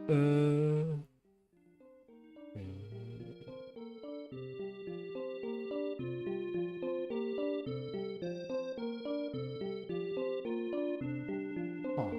Uh... Huh.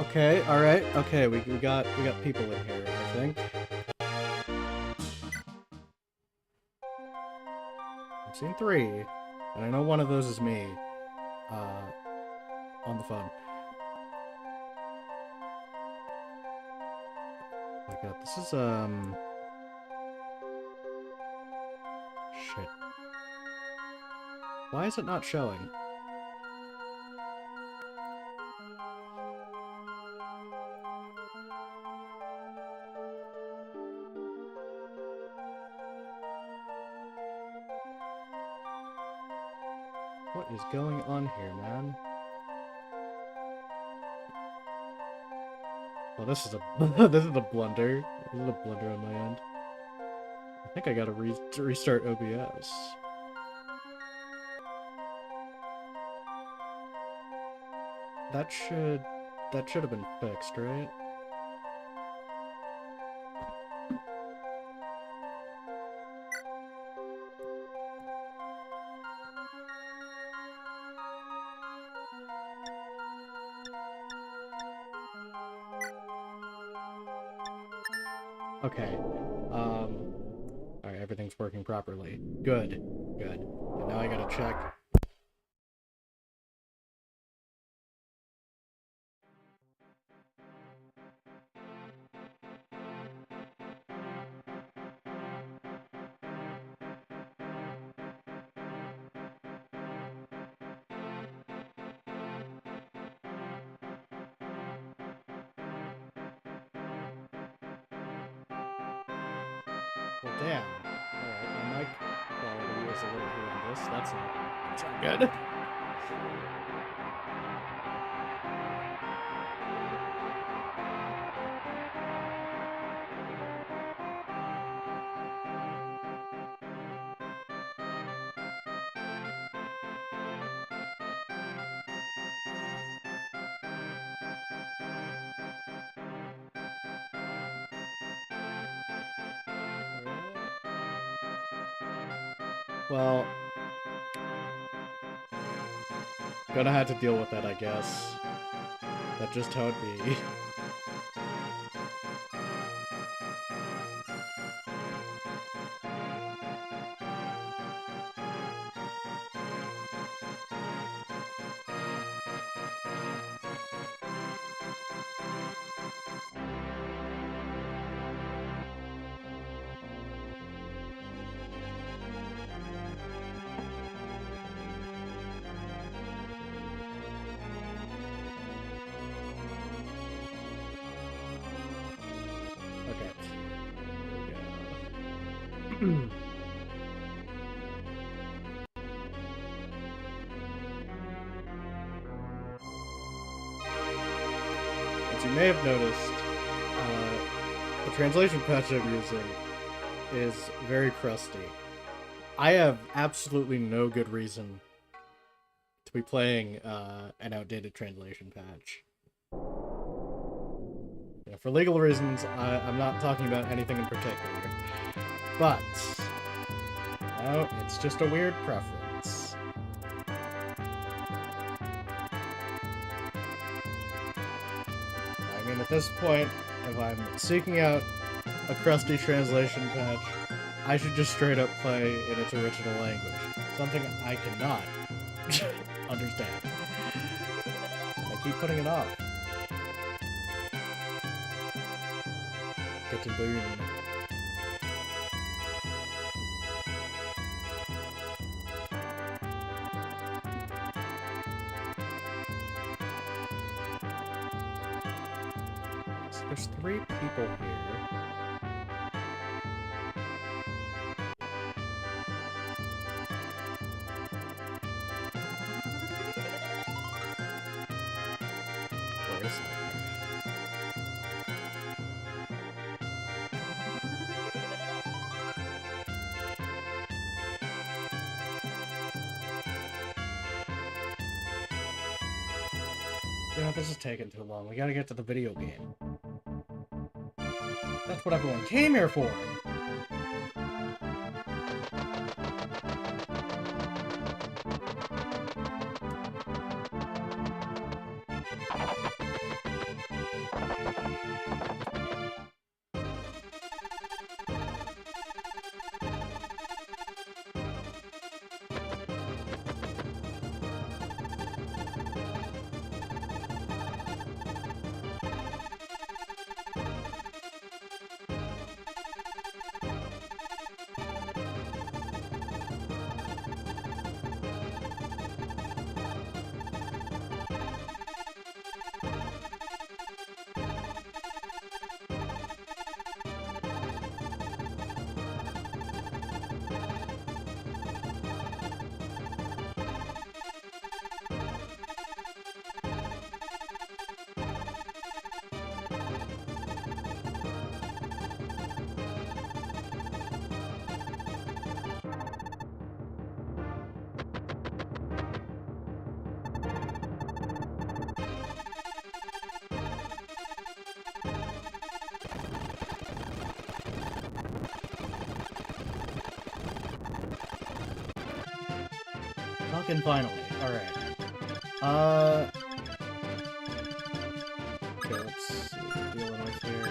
Okay, alright, okay, we got people in here, I think. I've seen 3, and I know one of those is me, on the phone. Oh my god, this is, shit. Why is it not showing? What is going on here, man? Well, this is a this is a blunder. This is a blunder on my end. I think I gotta restart OBS. That should have been fixed, right? Okay. Alright, everything's working properly. Good. Good. And now I gotta check. Well, damn. Alright, my mic quality is a little horrendous. That's not good. Well, gonna have to deal with that, I guess. That's just how it be. As you may have noticed, the translation patch I'm using is very crusty. I have absolutely no good reason to be playing an outdated translation patch. Yeah, for legal reasons, I'm not talking about anything in particular. But, no, it's just a weird preference. I mean, at this point, if I'm seeking out a crusty translation patch, I should just straight up play in its original language. Something I cannot understand. I keep putting it off. Get to learn. So there's 3 people here. Where is it? You know, this is taking too long. We gotta get to the video game. That's what everyone came here for! Fucking finally. Alright. Okay, let's see what we're dealing with here.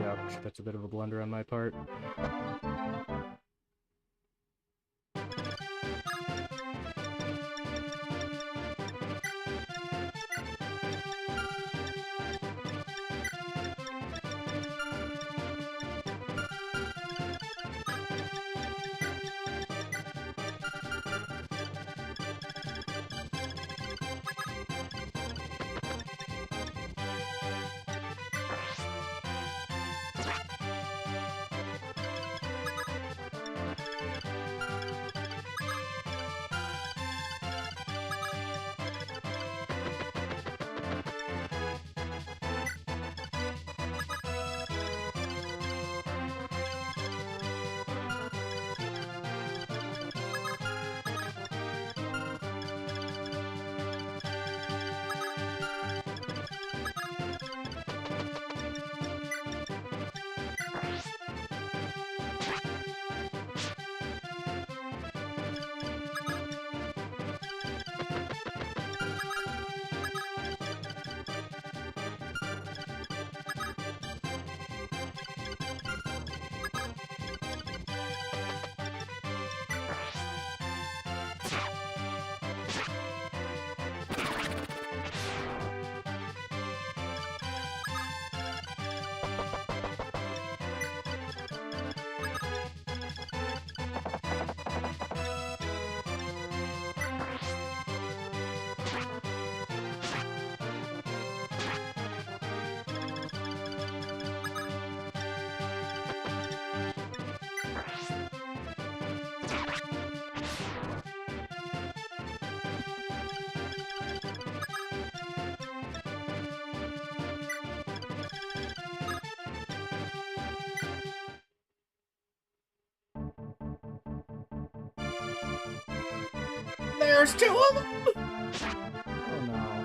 Ouch, that's a bit of a blunder on my part. There's two of them! Oh no.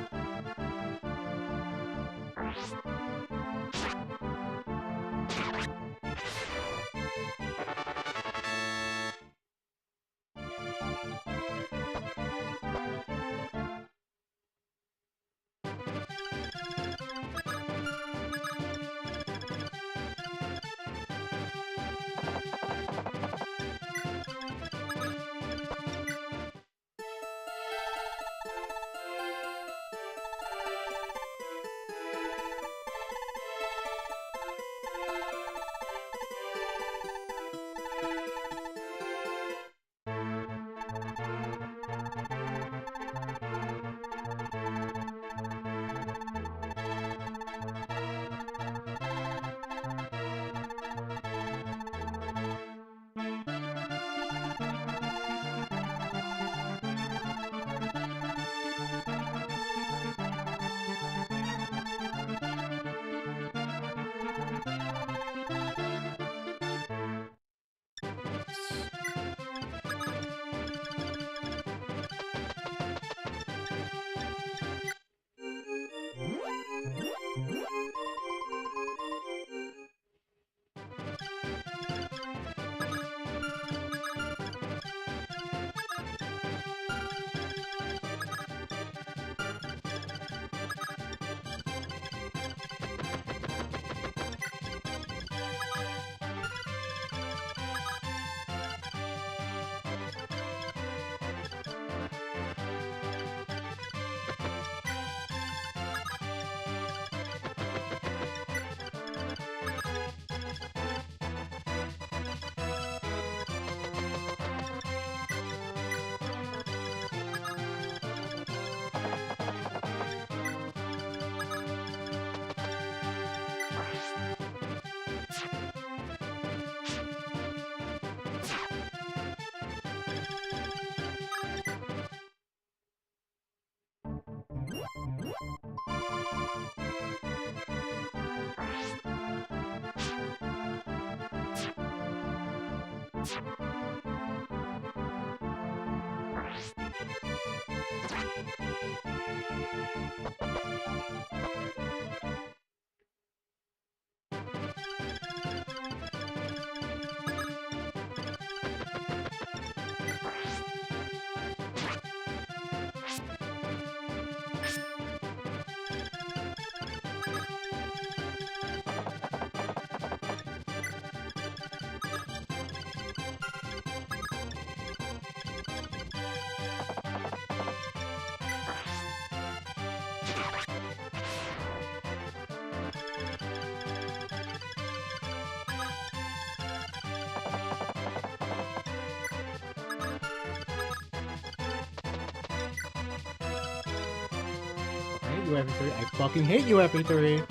FE3. I fucking hate you, FE3.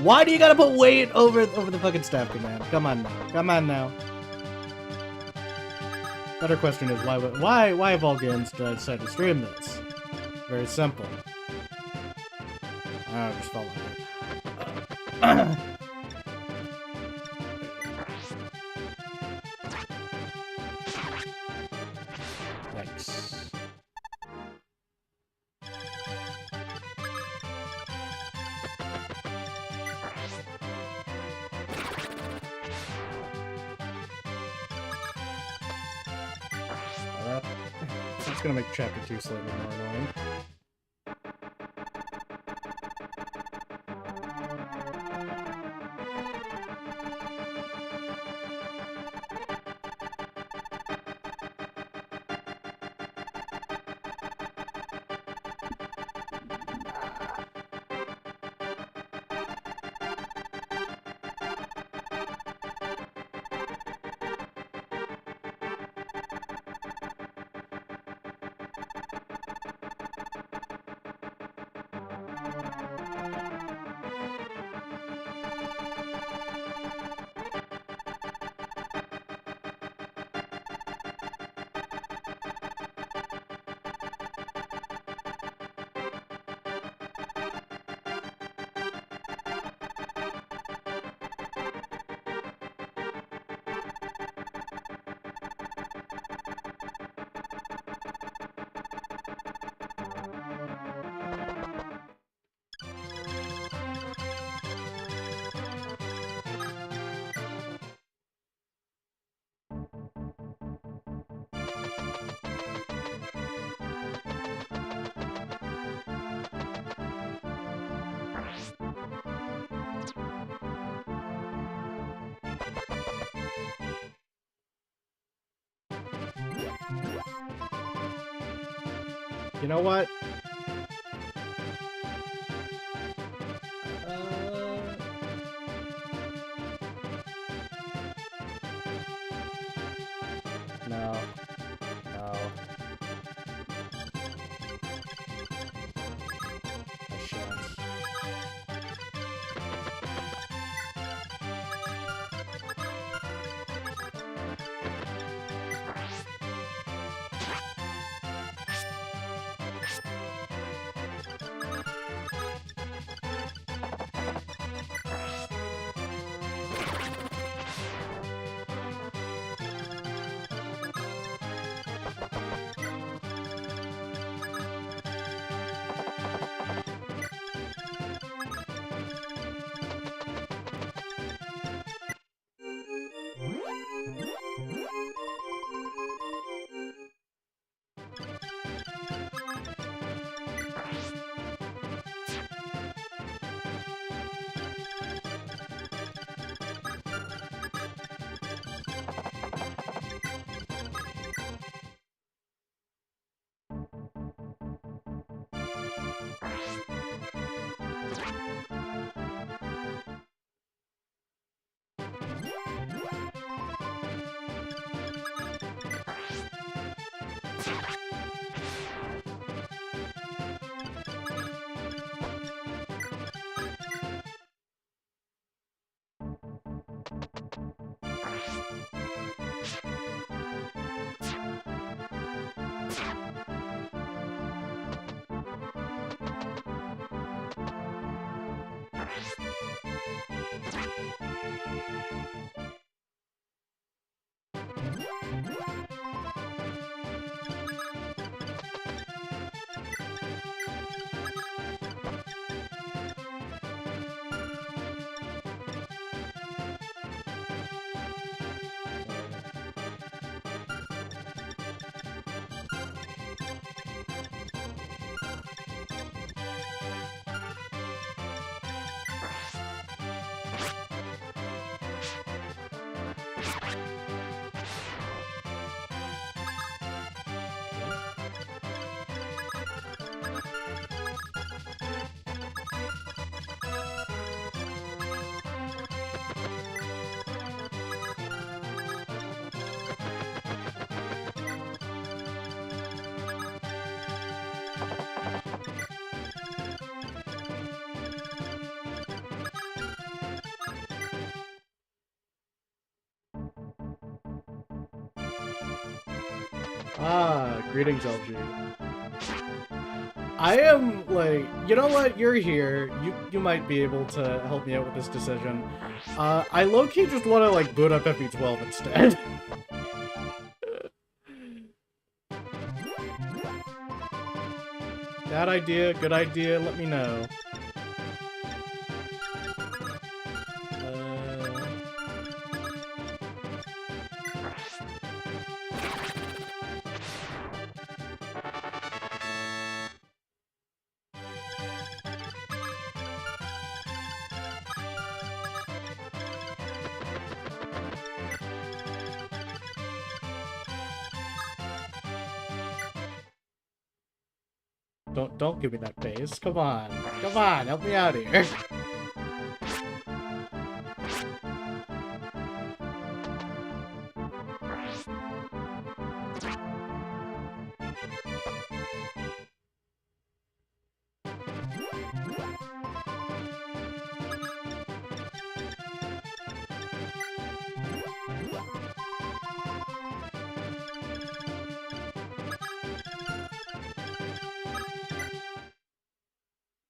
Why do you gotta put weight over the fucking staff command? Come on now. Come on now. Better question is why of all games did I decide to stream this? Very simple. I just felt like it. Yikes. It's gonna make chapter 2 slightly more annoying. You know what? No. No. I shan't. Ah, greetings, LG. I am, like, you know what? You're here. You might be able to help me out with this decision. I low-key just want to, like, boot up FB12 instead. Bad idea, good idea, let me know. Don't give me that face. Come on. Come on, help me out here.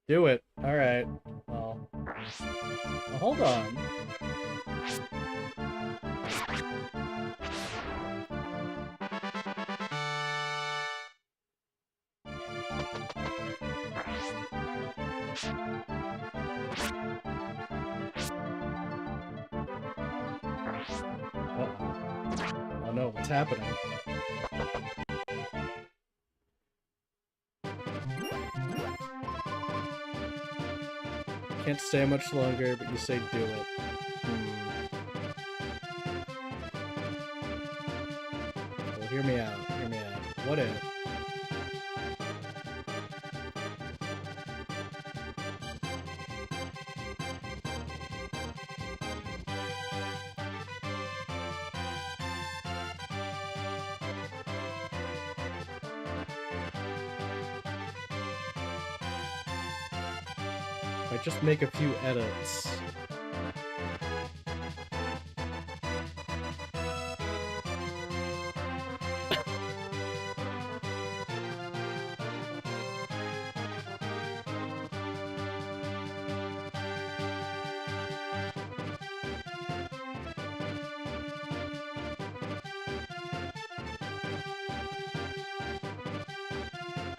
Do it. Alright. Well, hold on. Oh no, what's happening? Can't stay much longer, but you say do it. Well, hear me out. Hear me out. What if? I just make a few edits.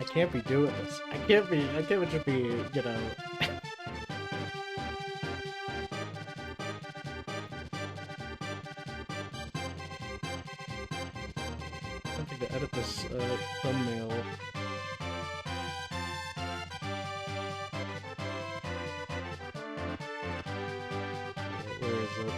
I can't be doing this. I can't just be, you know. To edit this thumbnail. Where is it?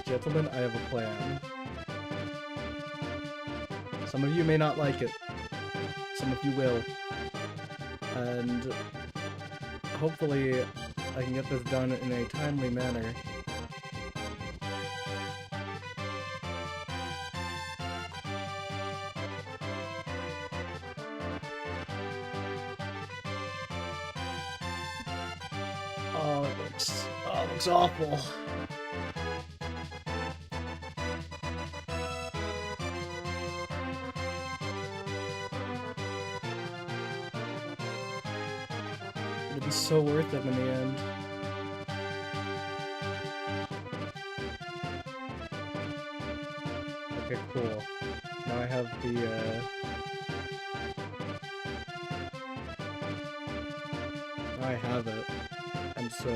Gentlemen, I have a plan. Some of you may not like it. Some of you will. And hopefully I can get this done in a timely manner. Oh, it looks awful. It'll be so worth it in the end. Okay, cool. Now I have the, now I have it. And so,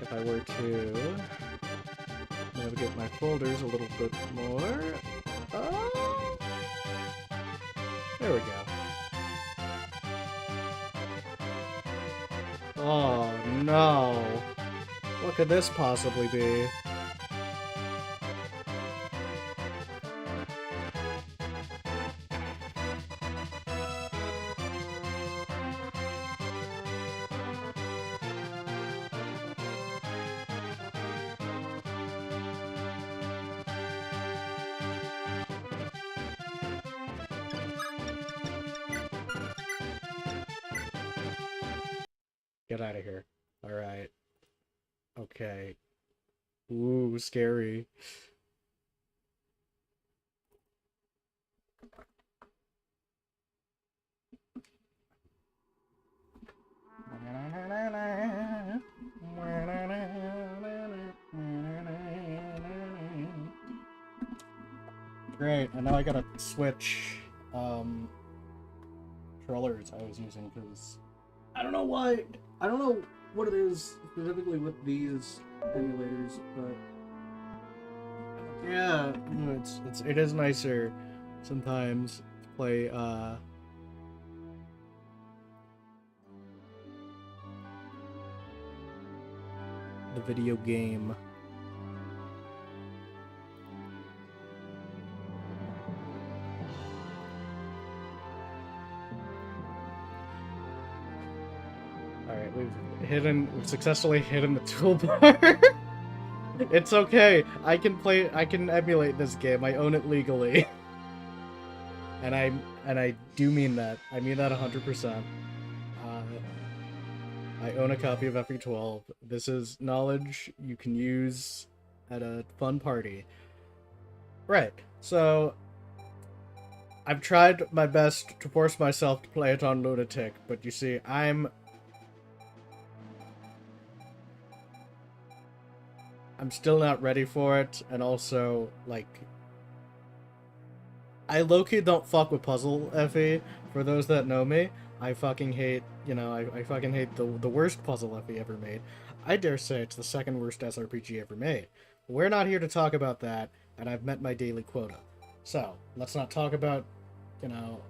if I were to navigate my folders a little bit more, oh, there we go. Oh no! What could this possibly be? Get out of here. Alright. Okay. Ooh, scary. Great, and now I gotta switch controllers I was using because I don't know why. I don't know what it is specifically with these emulators, but yeah, no, it is nicer sometimes to play the video game. Alright, we've successfully hidden the toolbar. It's okay. I can emulate this game. I own it legally. And I do mean that. I mean that 100%. I own a copy of FE12. This is knowledge you can use at a fun party. Right. So I've tried my best to force myself to play it on Lunatic, but you see, I'm still not ready for it, and also, like, I low-key don't fuck with puzzle FE. For those that know me, I fucking hate, you know, I fucking hate the worst puzzle FE ever made. I dare say it's the second worst SRPG ever made. We're not here to talk about that, and I've met my daily quota. So, let's not talk about, you know,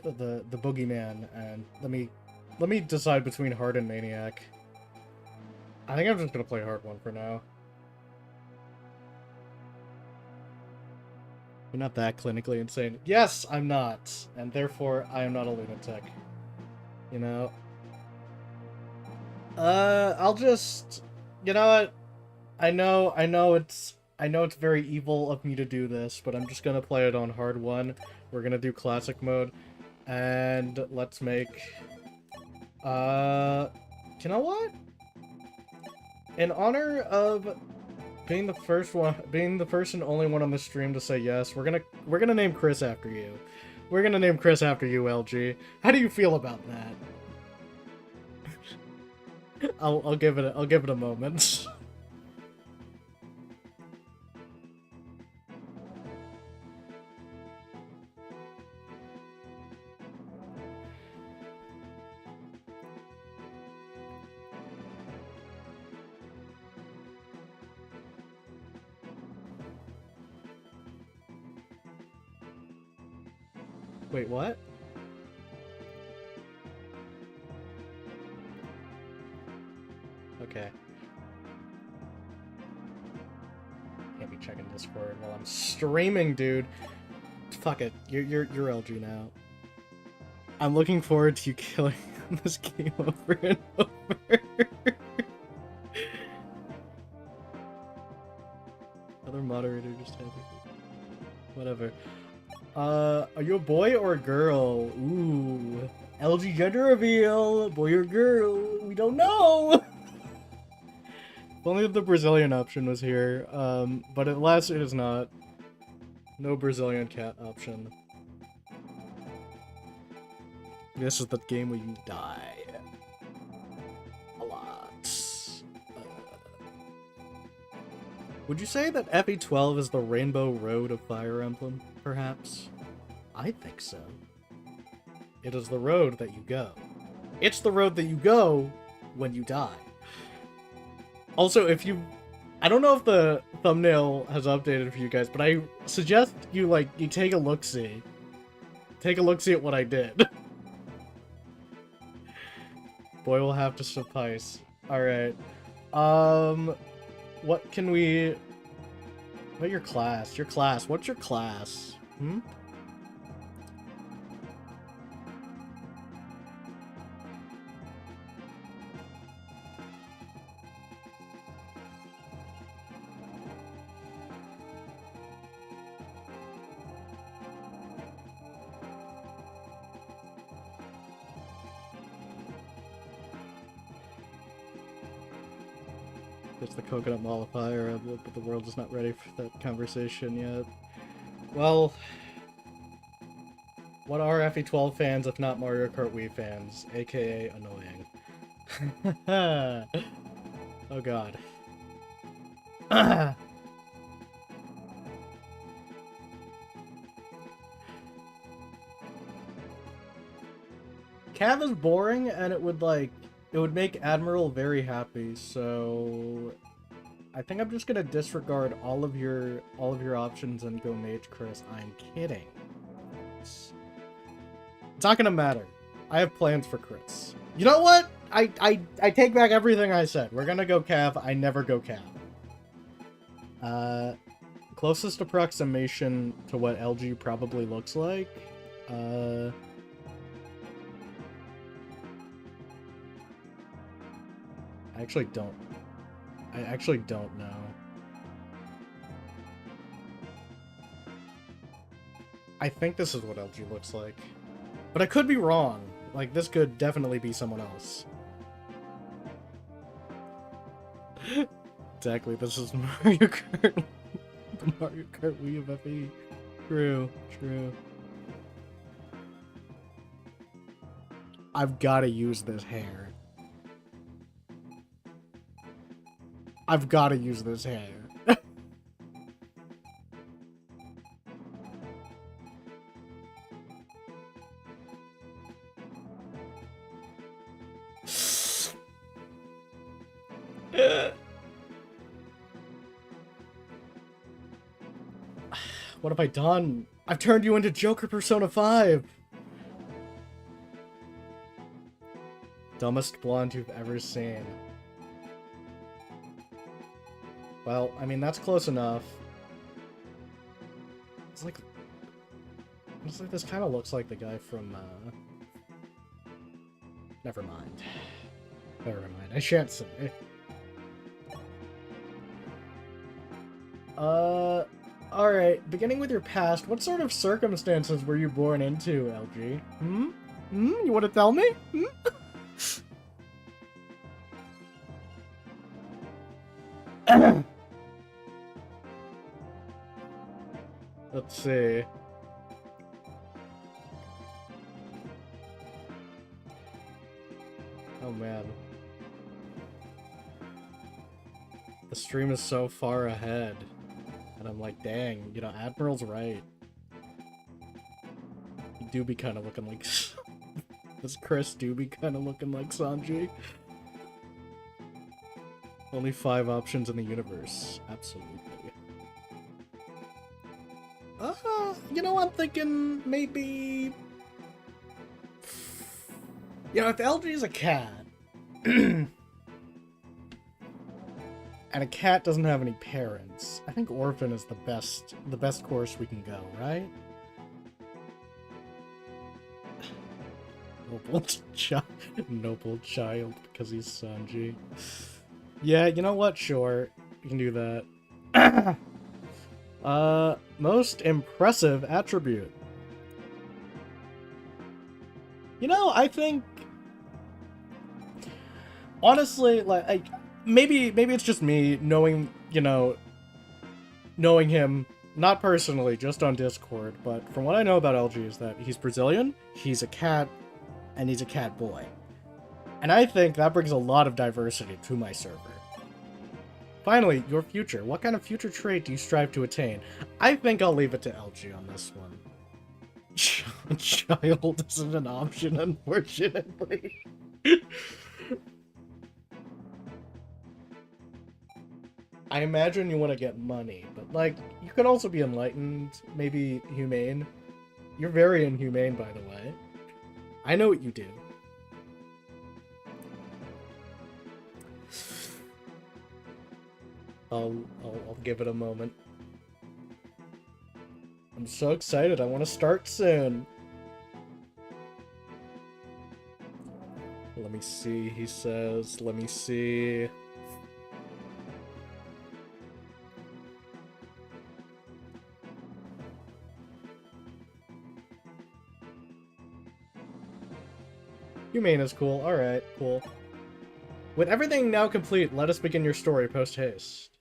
the boogeyman, and let me decide between Hard and Maniac. I think I'm just gonna play Hard 1 for now. You're not that clinically insane. Yes, I'm not. And therefore, I am not a lunatic. You know? I'll just... You know what? I know it's very evil of me to do this, but I'm just gonna play it on Hard 1. We're gonna do Classic mode. And let's make... You know what? In honor of being the first and only one on the stream to say yes, we're gonna name Chris after you. We're gonna name Chris after you, LG. How do you feel about that? I'll give it a moment. Wait, what? Okay. Can't be checking Discord while I'm streaming, dude. Fuck it. You're LG now. I'm looking forward to you killing this game over and over. Other moderator just had it. Whatever. Are you a boy or a girl? Ooh. LG gender reveal! Boy or girl? We don't know! If only the Brazilian option was here. But alas, it is not. No Brazilian cat option. This is the game where you die. A lot. Would you say that FE12 is the Rainbow Road of Fire Emblem, perhaps? I think so. It is the road that you go. It's the road that you go when you die. Also, if you... I don't know if the thumbnail has updated for you guys, but I suggest you, you take a look-see. Take a look-see at what I did. Boy will have to suffice. Alright. What can we... What your class? Your class. What's your class? Hmm? It's the coconut mollifier, but the world is not ready for that conversation yet. Well, what are FE12 fans if not Mario Kart Wii fans, aka annoying? Oh god. Cav is boring, and it would make Admiral very happy, so I think I'm just gonna disregard all of your options and go Mage Chris. I'm kidding. It's not gonna matter. I have plans for Chris. You know what? I take back everything I said. We're gonna go Cav. I never go Cav. Closest approximation to what LG probably looks like. I actually don't know. I think this is what LG looks like. But I could be wrong. Like, this could definitely be someone else. Exactly, this is Mario Kart. The Mario Kart Wii of FE. True. I've gotta use this hair. I've gotta use this hair. What have I done? I've turned you into Joker Persona 5! Dumbest blonde you've ever seen. Well, I mean, that's close enough. It's like this kind of looks like the guy from, Never mind. I shan't say. Alright, beginning with your past, what sort of circumstances were you born into, LG? You want to tell me? Let's see. Oh man. The stream is so far ahead. And I'm like, dang, you know, Admiral's right. You do be kind of looking like... This Chris do be kind of looking like Sanji. Only 5 options in the universe. Absolutely. You know, I'm thinking maybe... You know, if LG is a cat... and a cat doesn't have any parents, I think orphan is the best course we can go, right? Noble child, because he's Sanji. Yeah, you know what? Sure, we can do that. Most impressive attribute. You know, I think... Honestly, like maybe it's just me knowing, you know, knowing him, not personally, just on Discord, but from what I know about LG is that he's Brazilian, he's a cat, and he's a cat boy. And I think that brings a lot of diversity to my server. Finally, your future. What kind of future trait do you strive to attain? I think I'll leave it to LG on this one. Child isn't an option, unfortunately. I imagine you want to get money, but, like, you could also be enlightened, maybe humane. You're very inhumane, by the way. I know what you do. I'll give it a moment. I'm so excited, I want to start soon. Let me see, he says, let me see. Humane is cool. Alright, cool. With everything now complete, let us begin your story post-haste.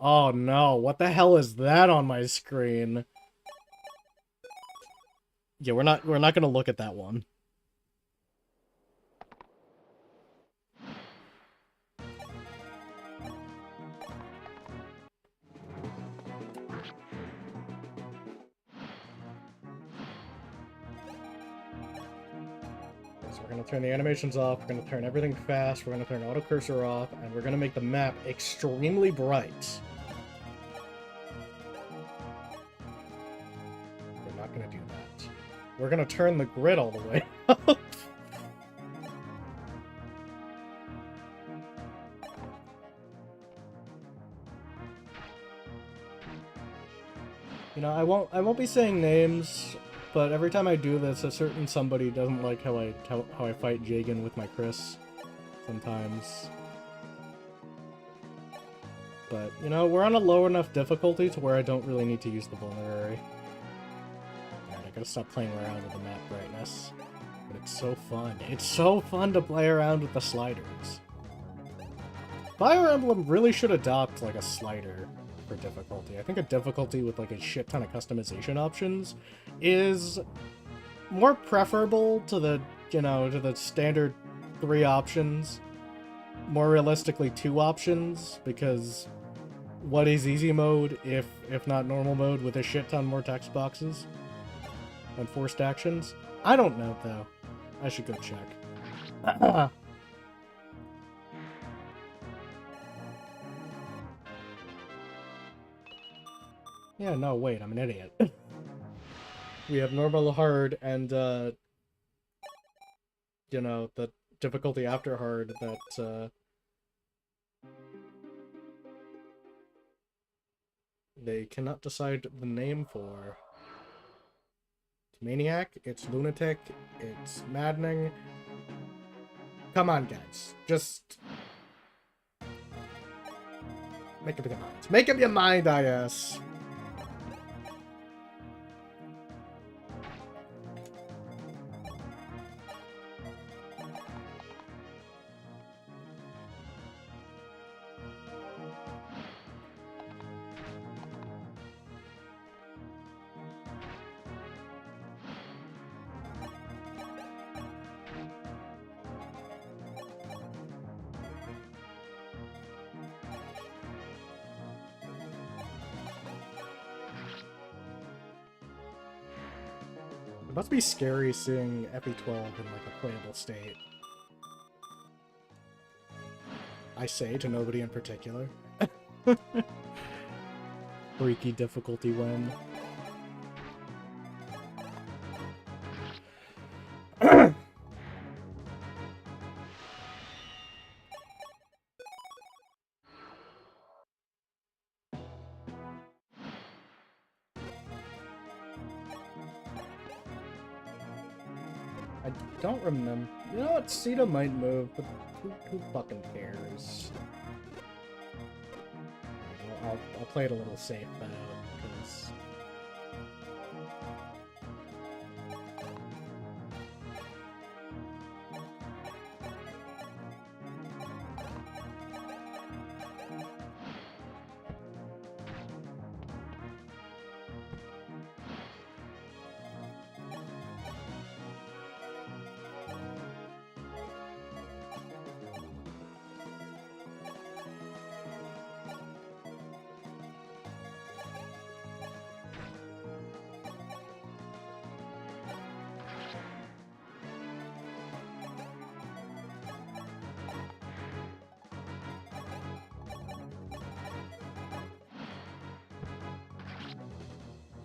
Oh no, what the hell is that on my screen? Yeah, we're not gonna look at that one. So we're gonna turn the animations off, we're gonna turn everything fast, we're gonna turn auto cursor off, and we're gonna make the map extremely bright. We're not gonna do that. We're gonna turn the grid all the way up. You know, I won't be saying names, but every time I do this, a certain somebody doesn't like how I fight Jagan with my Chris sometimes. But, you know, we're on a low enough difficulty to where I don't really need to use the vulnerary. Alright, I gotta stop playing around with the map brightness. But it's so fun. It's so fun to play around with the sliders. Fire Emblem really should adopt, like, a slider for difficulty. I think a difficulty with, like, a shit ton of customization options is more preferable to the, you know, to the standard 3 options. More realistically, 2 options, because what is easy mode if not normal mode with a shit ton more text boxes and forced actions? I don't know, though. I should go check. Yeah, no, wait, I'm an idiot. We have normal, hard, and, you know, the difficulty after hard that, they cannot decide the name for. It's Maniac, it's Lunatic, it's Maddening. Come on, guys. Just make up your mind. Make up your mind, I guess. It must be scary seeing Epi 12 in, like, a playable state. I say to nobody in particular. Freaky difficulty win. I don't remember. You know what? Sita might move, but who fucking cares? I'll play it a little safe though, because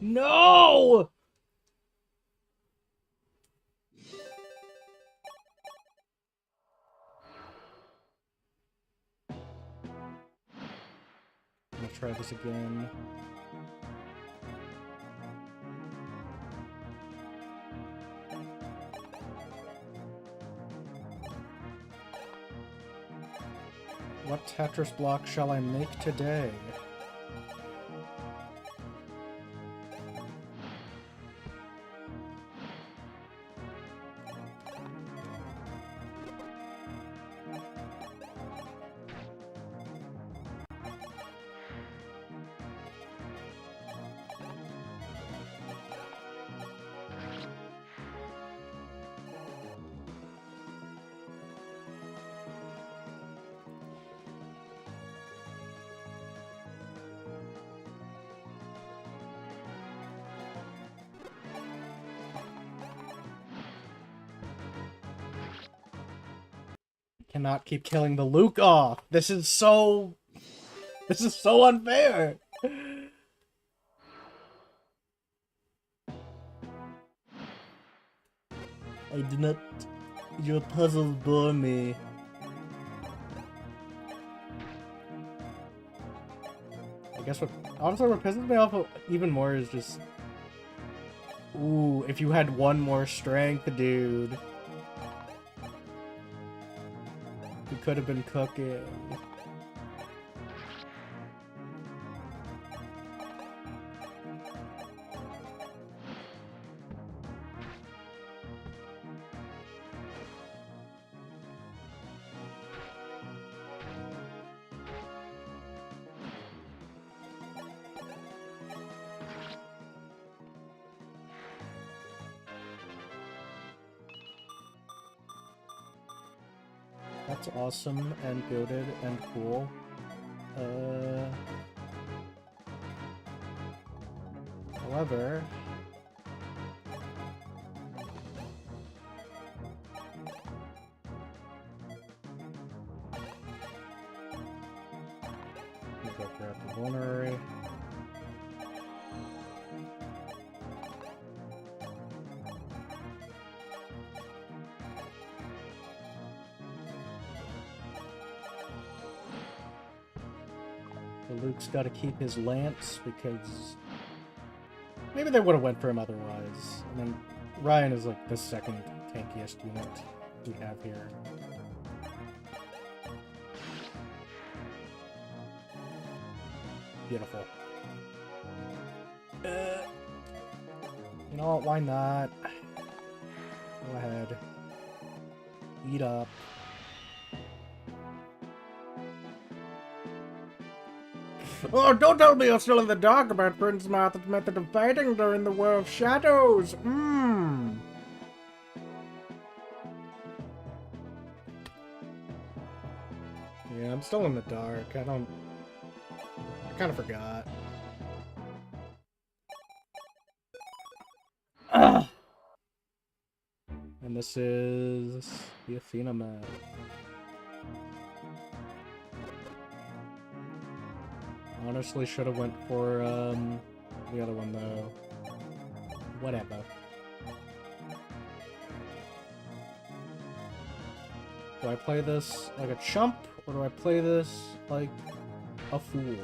no! I'm gonna try this again. What Tetris block shall I make today? cannot keep killing the Luke off. This is so unfair. I do not. Your puzzles bore me. I guess honestly what pisses me off even more is just, ooh, if you had one more strength, dude. You could have been cooking. That's awesome and goated and cool. However, we'll go grab the vulnerary. Luke's got to keep his lance because maybe they would have went for him otherwise. And then Ryan is like the second tankiest unit we have here. Beautiful. You know what? Why not? Go ahead. Eat up. Oh, don't tell me you're still in the dark about Prince Martha's method of fighting during the War of Shadows. Yeah, I'm still in the dark. I kind of forgot. Ugh. And this is the Athena map. Honestly, should have went for the other one though. Whatever. Do I play this like a chump, or do I play this like a fool?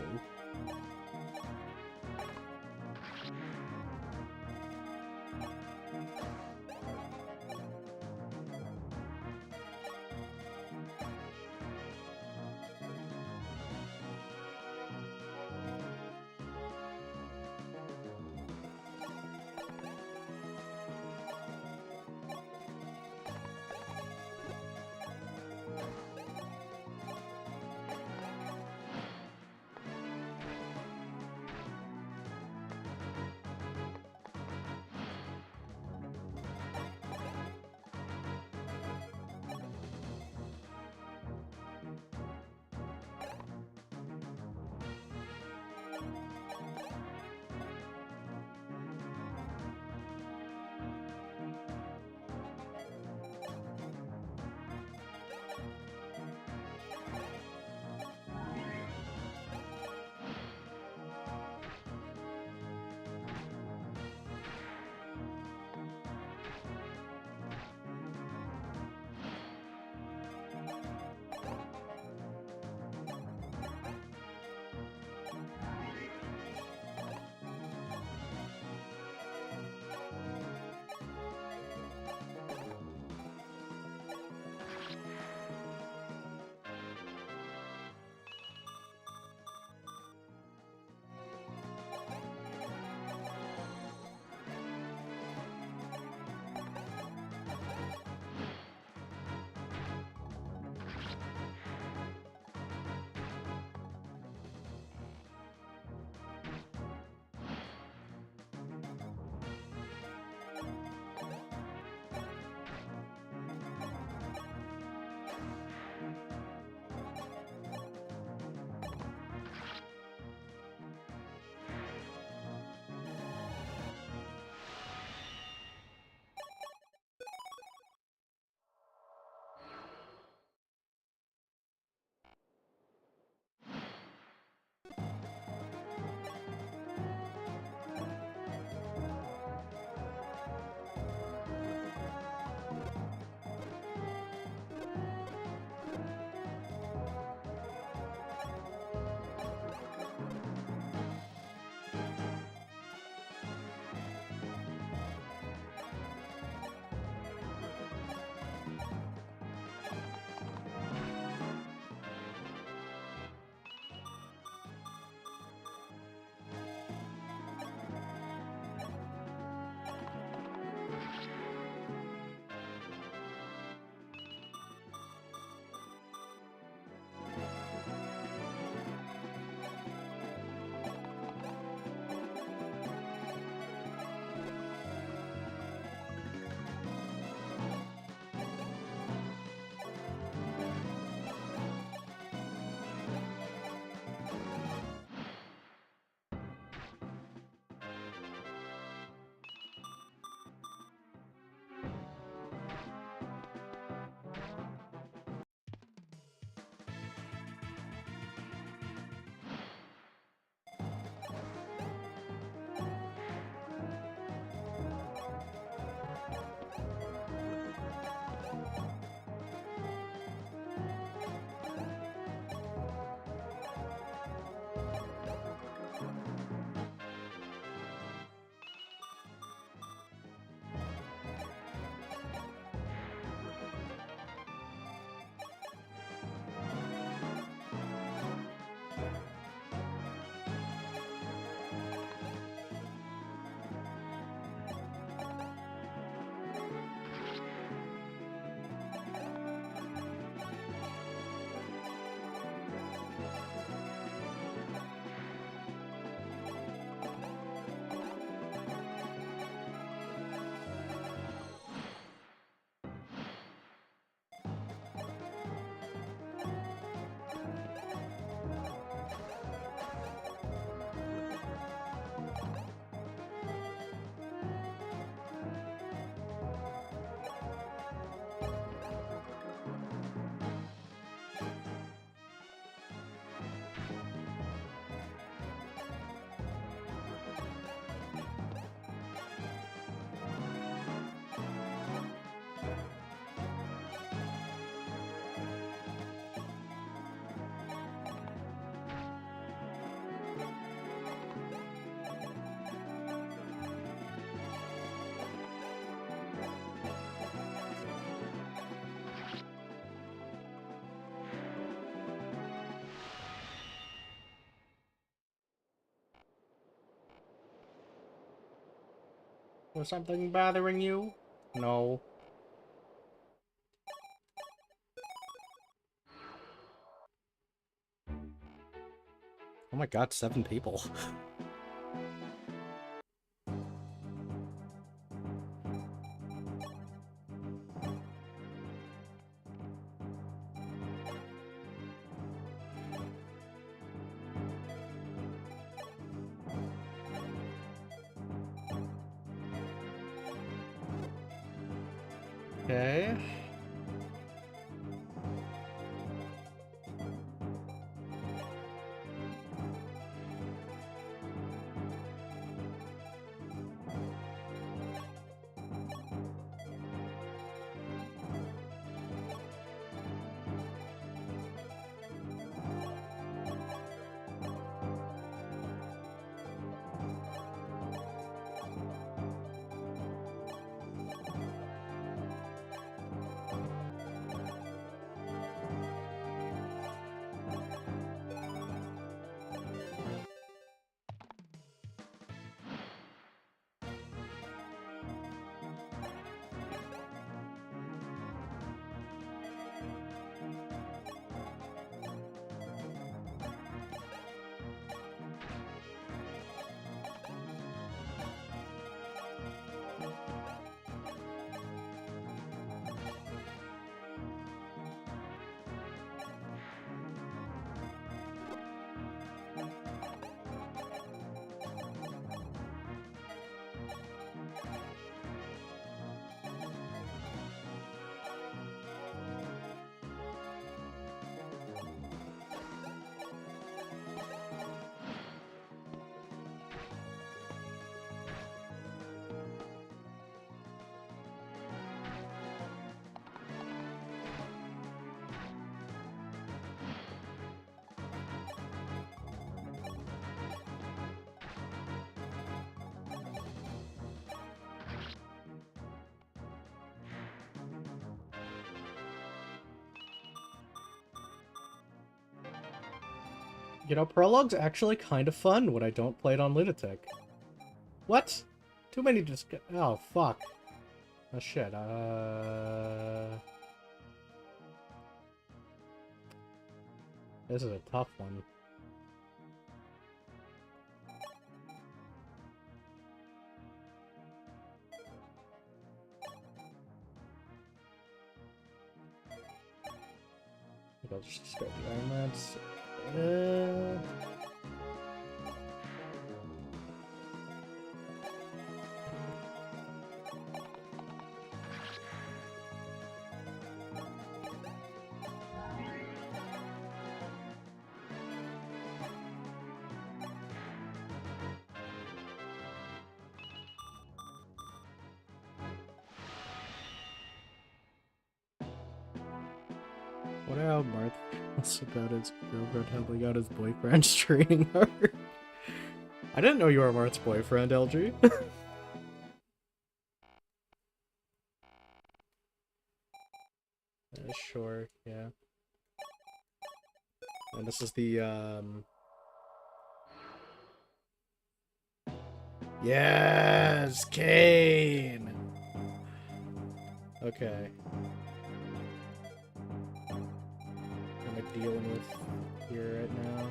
Was something bothering you? No. Oh my god, 7 people. Okay. You know, Prologue's actually kind of fun when I don't play it on Lunatic. What? Too many just... Oh, fuck. Oh, shit. This is a tough one. I'll just discard the Iron Lance. What about Marth about his girlfriend helping out his boyfriend's training hard? I didn't know you were Marth's boyfriend, LG. Sure, yeah. And this is the, Yes! Kane! Okay. What am I dealing with here right now?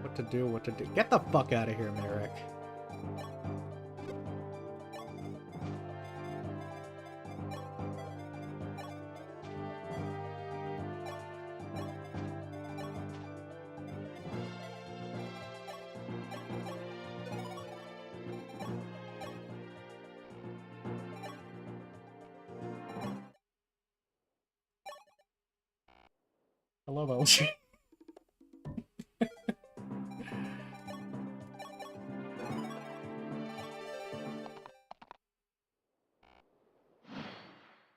What to do. Get the fuck out of here, Merrick. I love LG.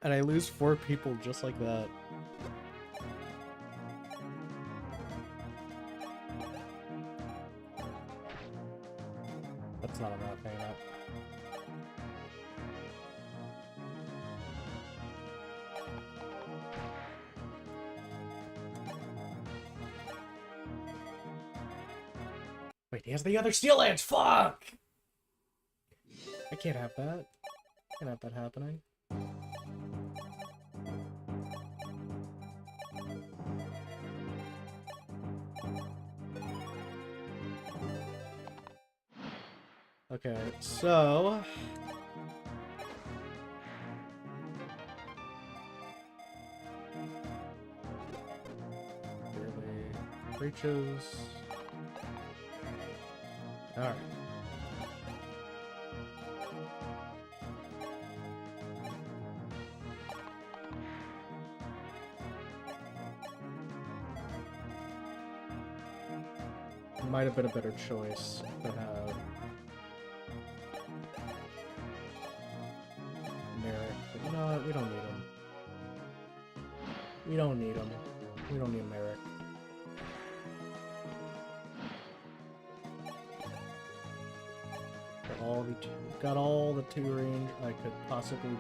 And I lose 4 people just like that. That's not a map, hang up. Wait, he has the other steel lance! Fuck! I can't have that. Can't have that happening. Okay, so... Really breaches... Alright. Might have been a better choice to have Merrick, but you know what? We don't need him. We don't need him. We don't need Merrick. Got all the 2 range I could possibly do.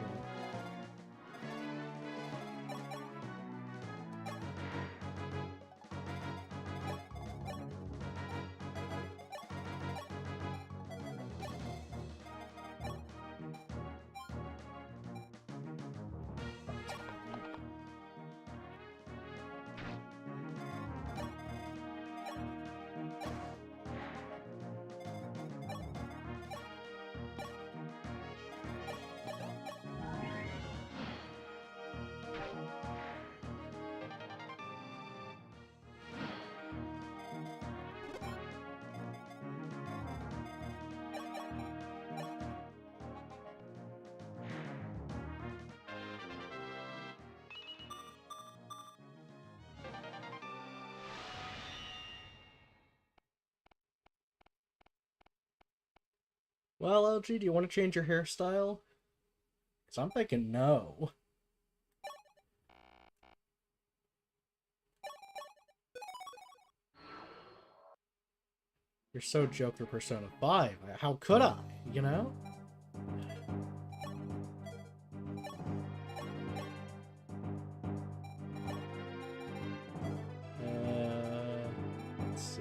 Well, LG, do you want to change your hairstyle? Because I'm thinking no. You're so Joker Persona 5. How could I, you know? Let's see.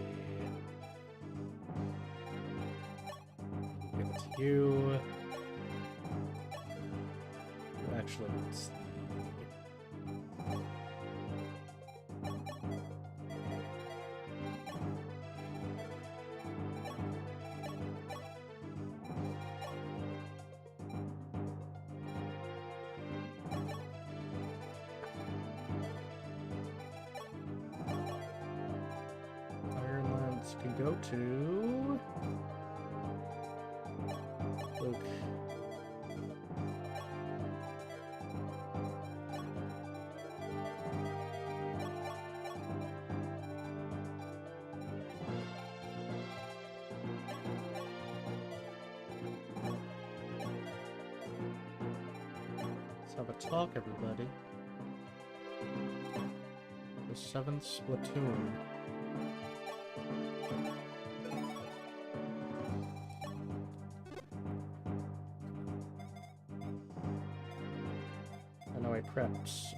Give it to you. Actually, let's... Ireland can go to... Luke. Let's have a talk, everybody. The 7th Splatoon. I know I prepped.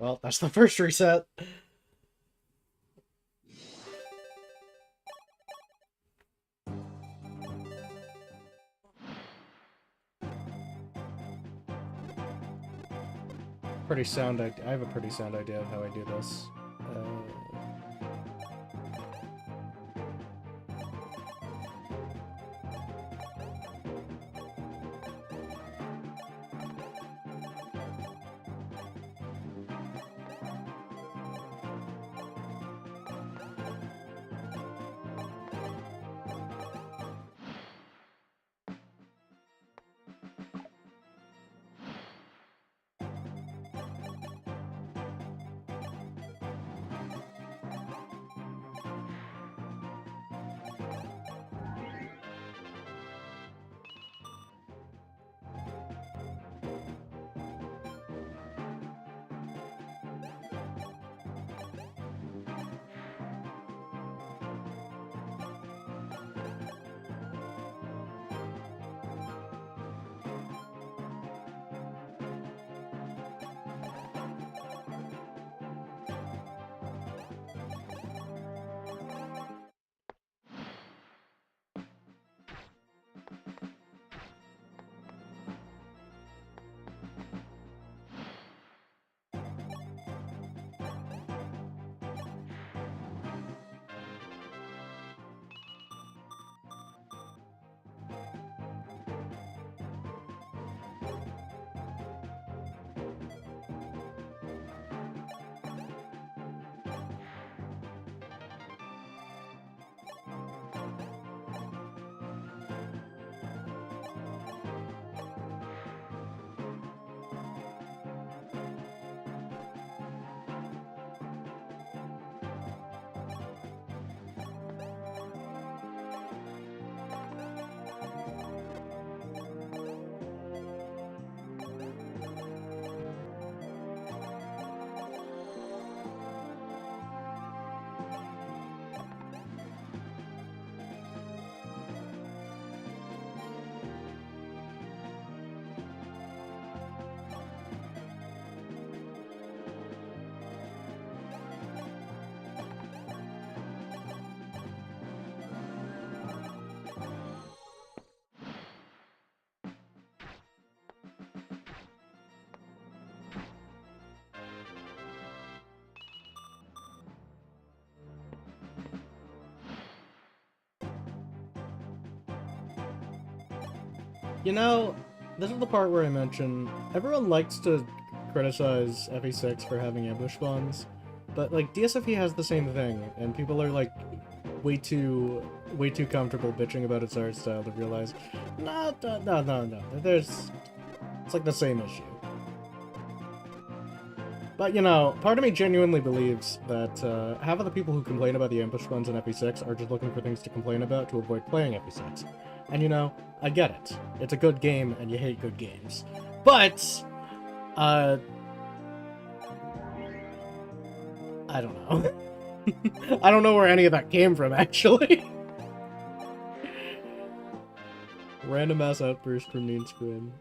Well, that's the first reset. Pretty sound idea. I have a pretty sound idea of how I do this. You know, this is the part where I mention everyone likes to criticize FE6 for having ambush spawns, but like DSFE has the same thing, and people are like way too comfortable bitching about its art style to realize, no, it's like the same issue. But, you know, part of me genuinely believes that half of the people who complain about the ambush spawns in FE6 are just looking for things to complain about to avoid playing FE6. And, you know, I get it. It's a good game, and you hate good games. But, I don't know. I don't know where any of that came from, actually. Random ass outburst from Neen Scrim.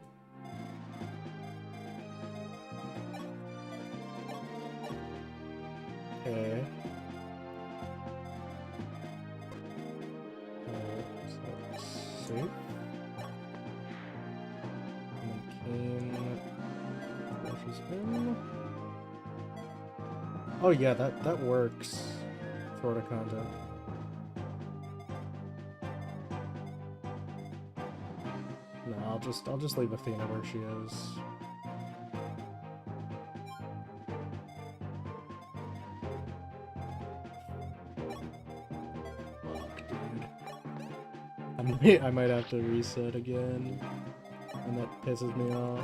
Okay. So safe. And flashes in. Oh yeah, that works. Sort of kinda. No, I'll just leave Athena where she is. I might have to reset again, and that pisses me off.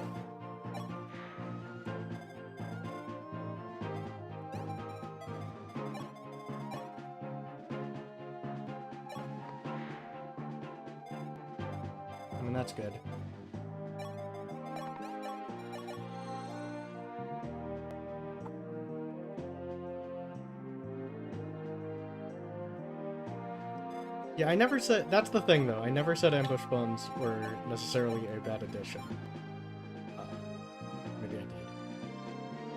I mean, that's good. Yeah, I never said... That's the thing, though. I never said ambush spawns were necessarily a bad addition. Maybe I did.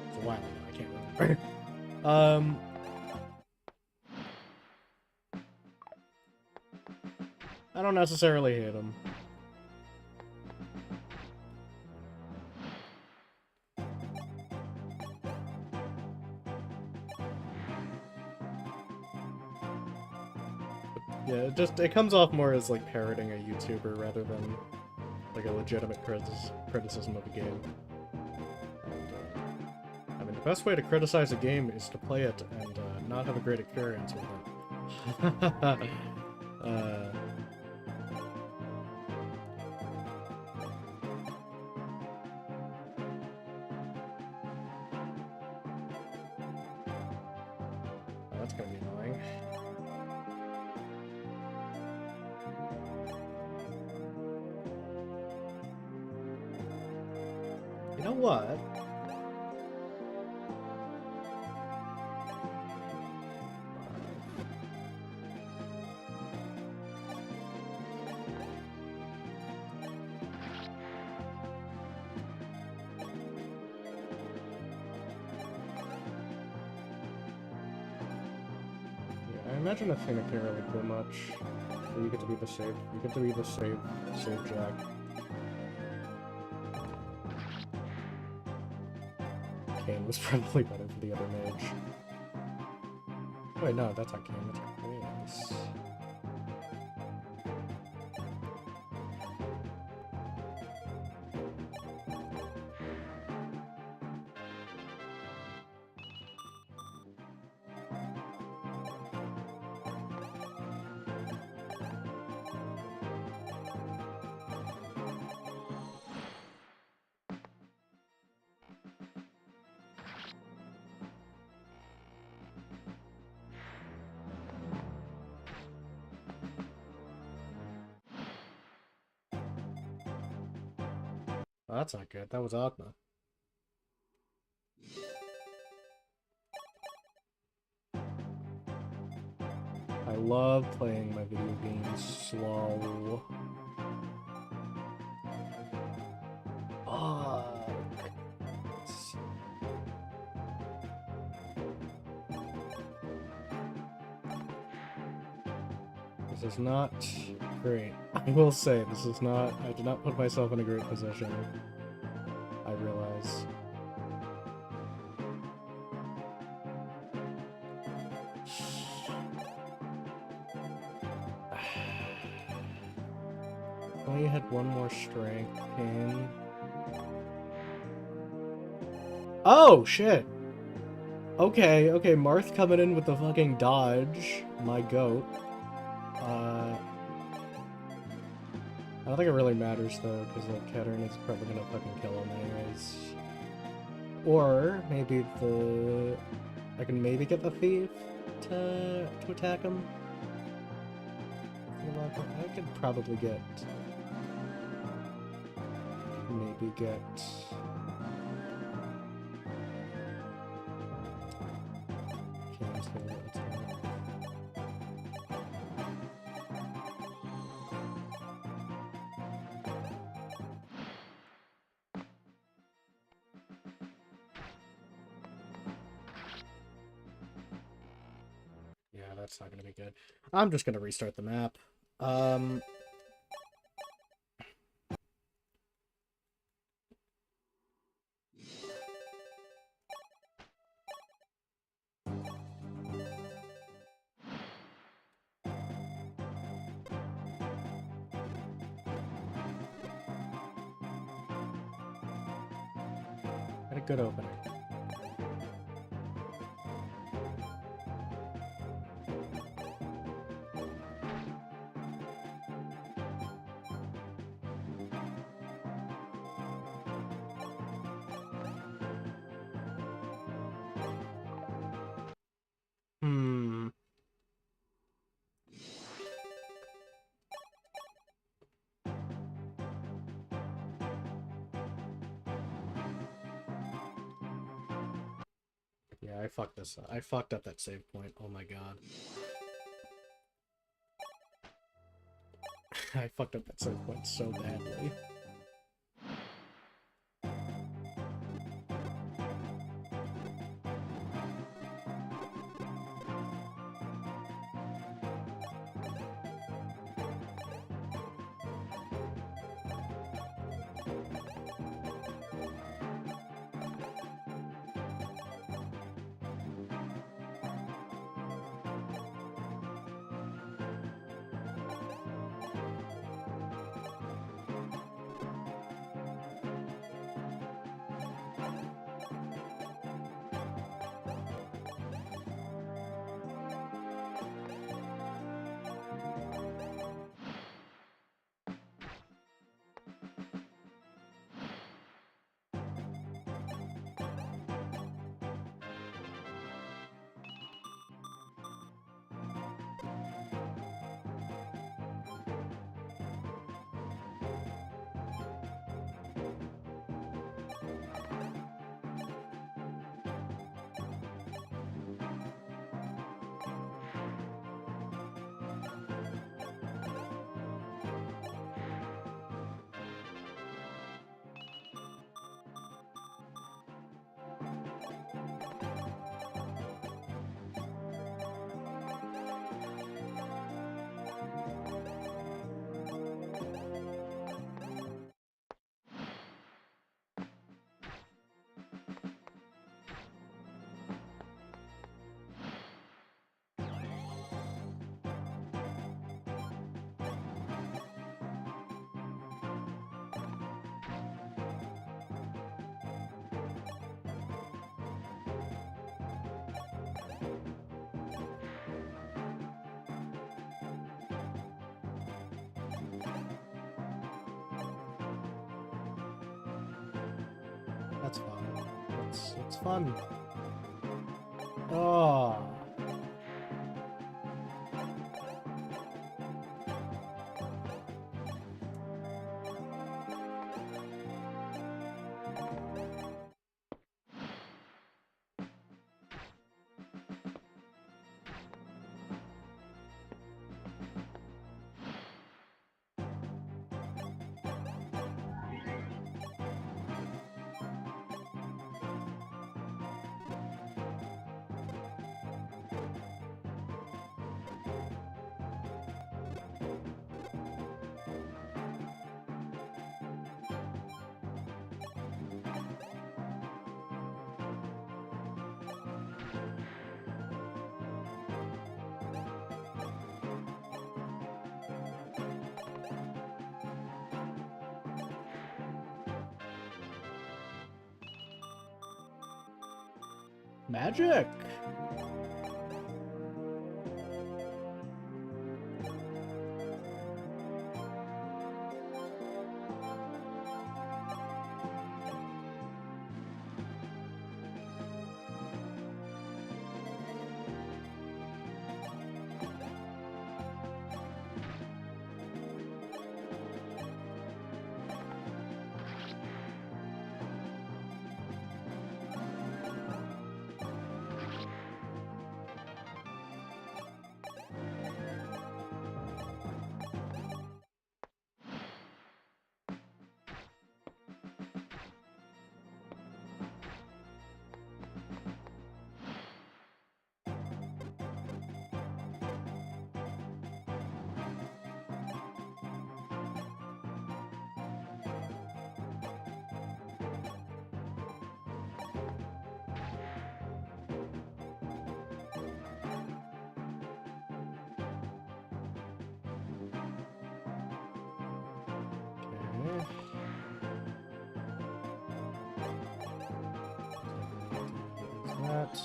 It's a while ago. I can't I don't necessarily hate him. Yeah, it comes off more as like parroting a YouTuber rather than like a legitimate criticism of the game. And, I mean, the best way to criticize a game is to play it and not have a great experience with it. That's gonna be annoying. You know what? I imagine a thing that can't really do much. You get to be the save. You get to be the save jack. Kane was probably better for the other mage. Wait, no, that's not Kane. That's Chris. Oh, that's not good. That was Agma. I love playing my video games slow. This is not great. I will say, this is not... I did not put myself in a great position. I realize. Only had one more strength pin. Oh, shit! Okay, okay, Marth coming in with the fucking dodge. My goat. I don't think it really matters though, because like Kettern is probably gonna fucking kill him anyways. Or maybe I can maybe get the thief to attack him. I could probably maybe get. Yeah, that's not gonna be good. I'm just gonna restart the map. Had a good opening. Yeah, I fucked this up. I fucked up that save point. Oh my god. I fucked up that save point so badly. It's fun. Oh. Magic! That.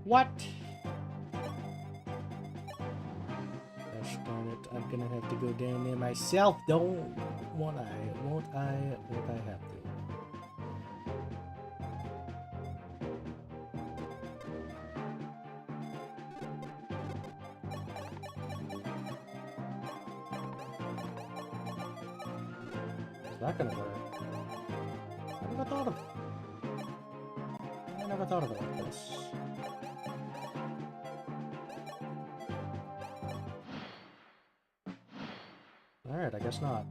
What? Gosh darn it, I'm gonna have to go down there myself. Won't I have to? that gonna work? I never thought of it. I never thought of it like this. Alright, I guess not.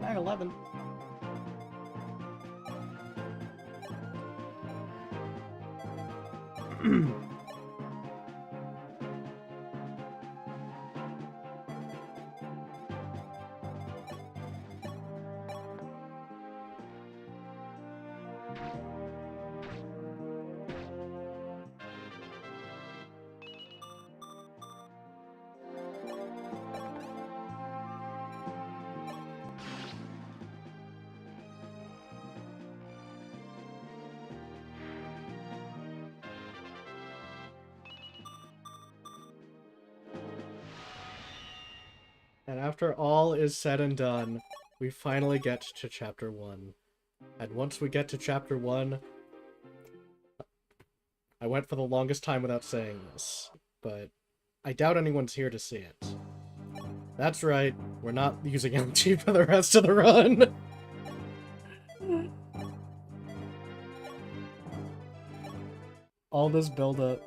Mag 11. And after all is said and done, we finally get to Chapter 1. And once we get to Chapter 1, I went for the longest time without saying this, but I doubt anyone's here to see it. That's right, we're not using LG for the rest of the run! All this build-up.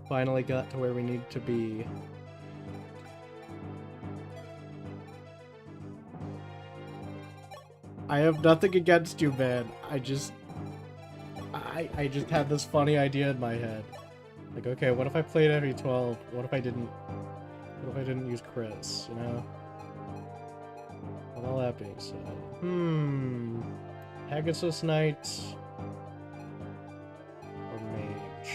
Finally got to where we need to be. I have nothing against you, man. I just had this funny idea in my head. Like, okay, what if I played every 12? What if I didn't use Chris, you know? With all that being said. Pegasus Knight or Mage?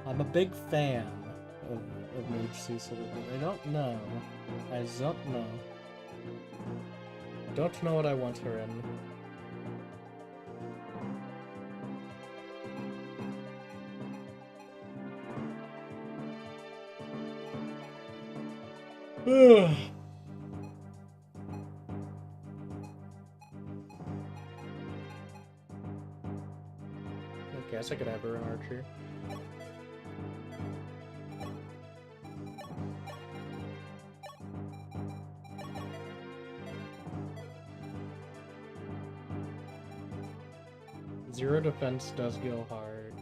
I'm a big fan of Mage Cecil. I don't know. I don't know. Don't know what I want her in. Ugh. I guess I could have her in Archer. Zero defense does go hard.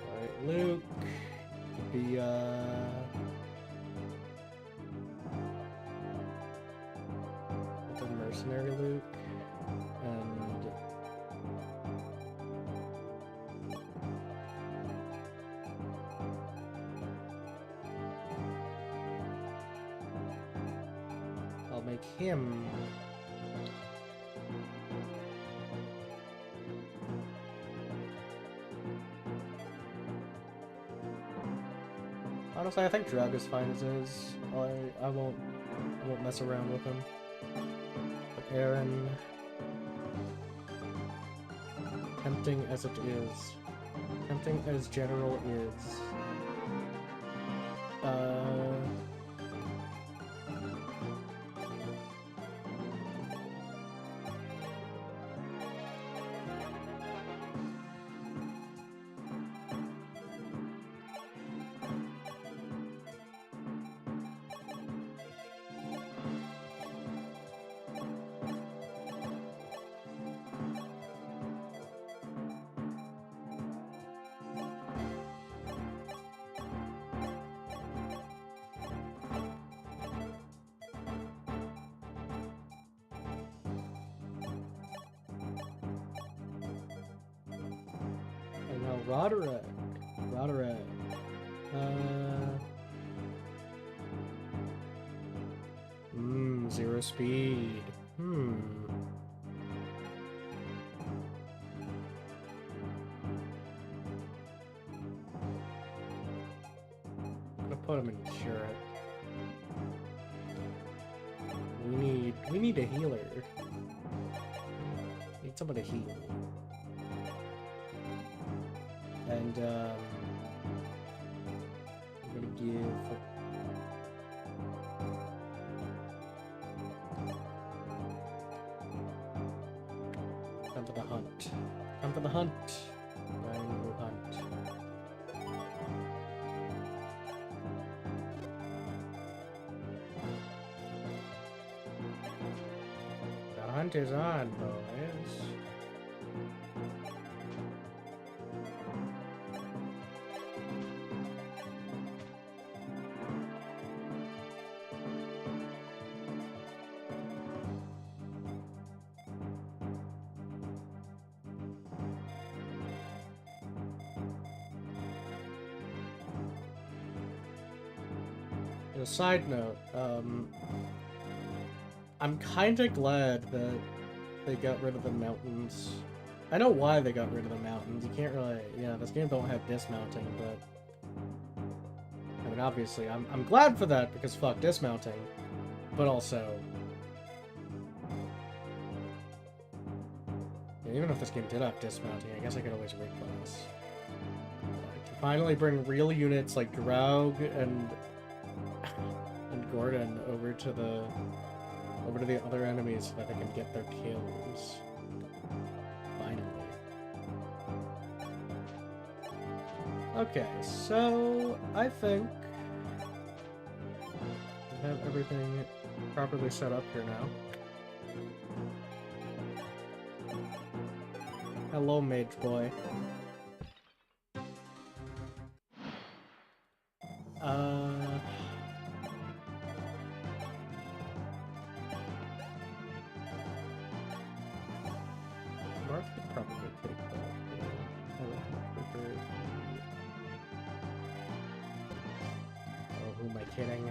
Alright, Luke could be the mercenary Luke, and I'll make him honestly, I think Drag is fine as is. I won't mess around with him. But Aaron, tempting as it is, tempting as General is. Roderick. Roderick. Zero speed. I'm gonna put him in turret. We need a healer. Need someone to heal. And I'm gonna give come to the hunt. Come to the hunt. Ryan will hunt. The hunt is on, boys. A side note, I'm kinda glad that they got rid of the mountains. I know why they got rid of the mountains. You can't really, this game don't have dismounting, but I mean, obviously, I'm glad for that because fuck dismounting, but also, even if this game did have dismounting, I guess I could always reclass. To finally bring real units like Draug and Gordon over to the other enemies so that they can get their kills. Finally. Okay, so I think we have everything properly set up here now. Hello, mage boy. Marth could probably take that. Oh, who am I kidding?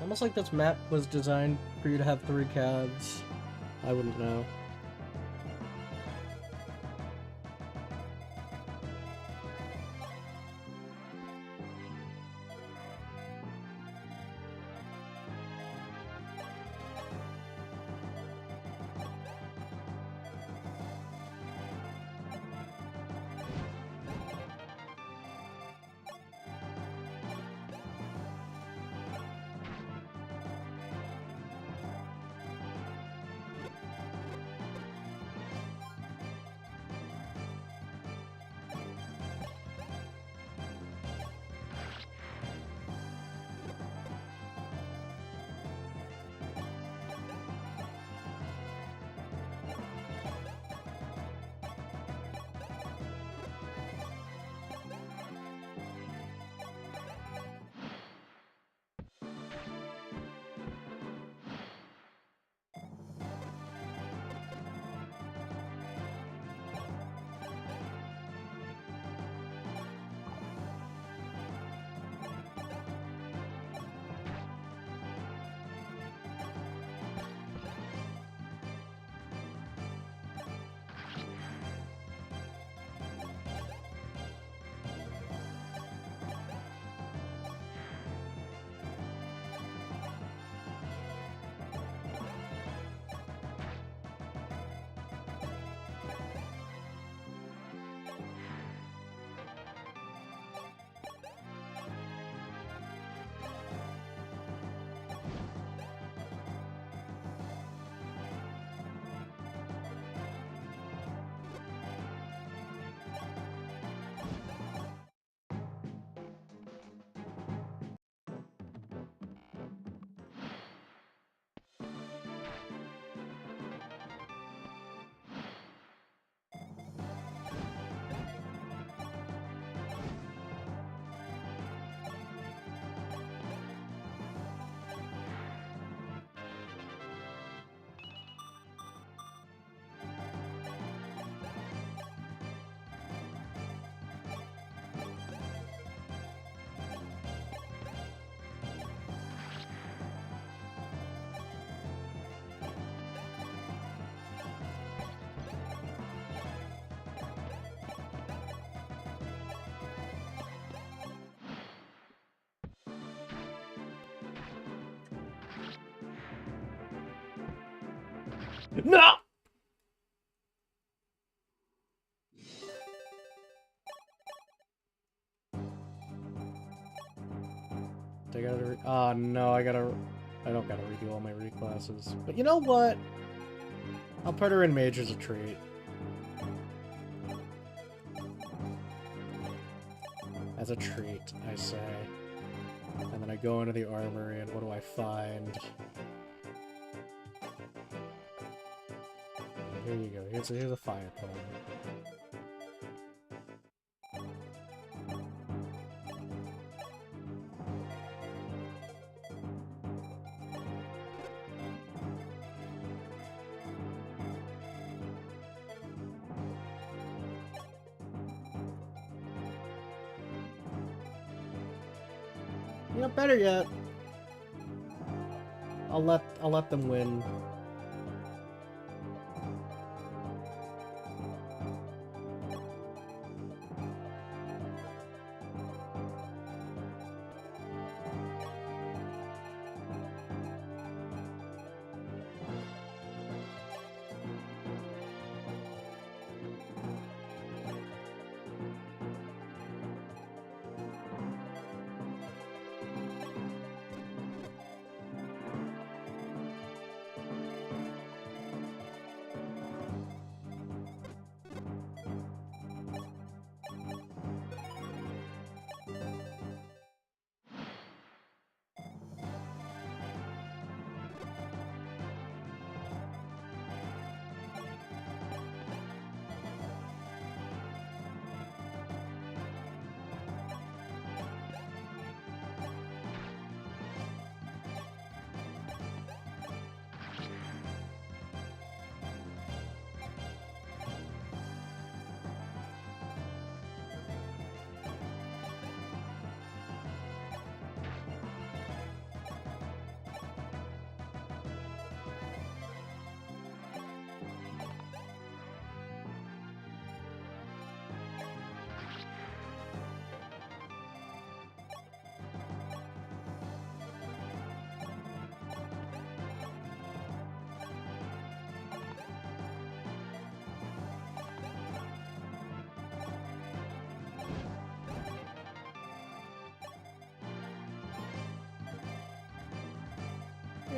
Almost like this map was designed for you to have 3 calves. I wouldn't know. No! Oh no, I don't gotta redo all my reclasses. But you know what? I'll put her in mage as a treat. As a treat, I say. And then I go into the armory, and what do I find? Here you go. Here's a fire pole. You know, better yet, I'll let them win.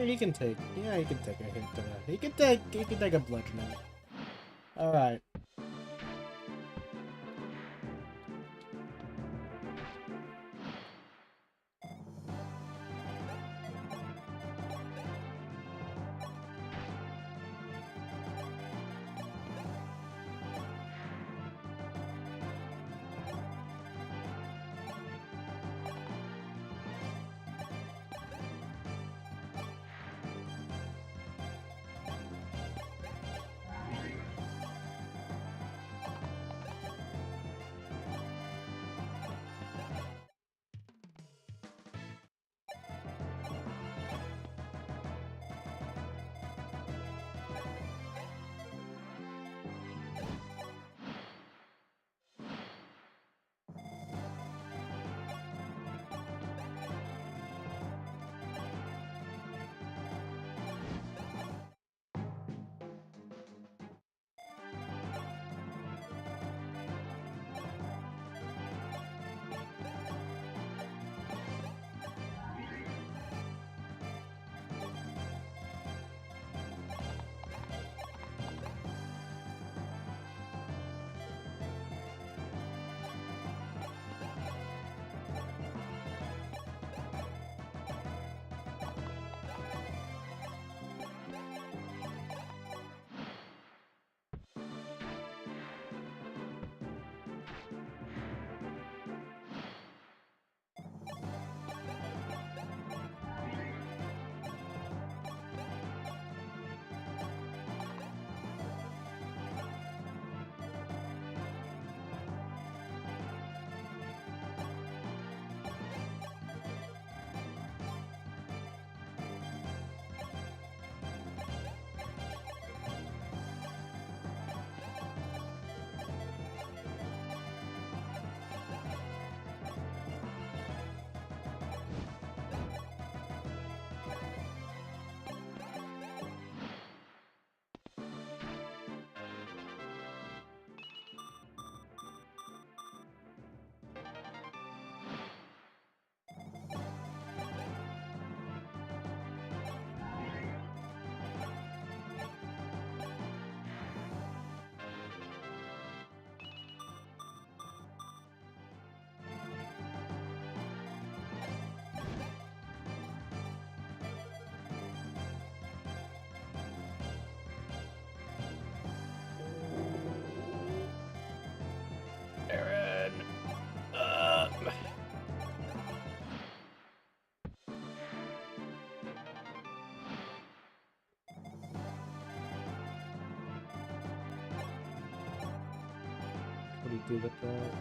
Yeah, he can take a hit to that. He can take a bludgeoning. Alright. What do you do with that?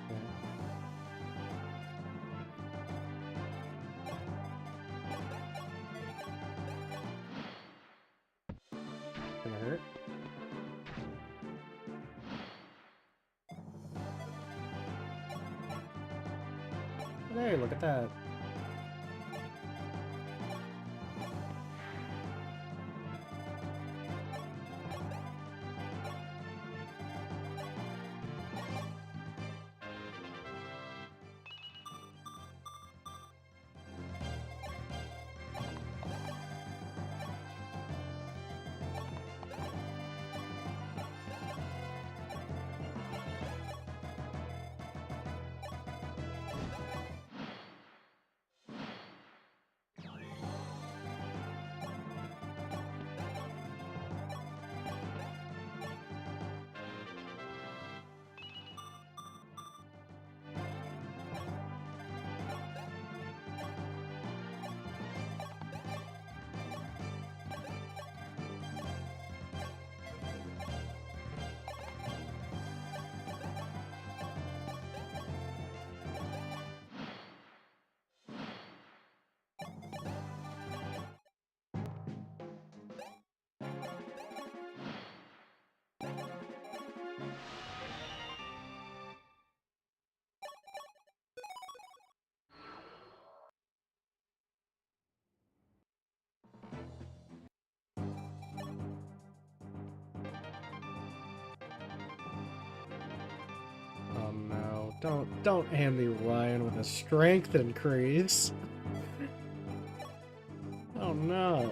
Okay. Gonna hurt? Hey, look at that. Oh no, don't hand me Ryan with a strength increase. Oh no.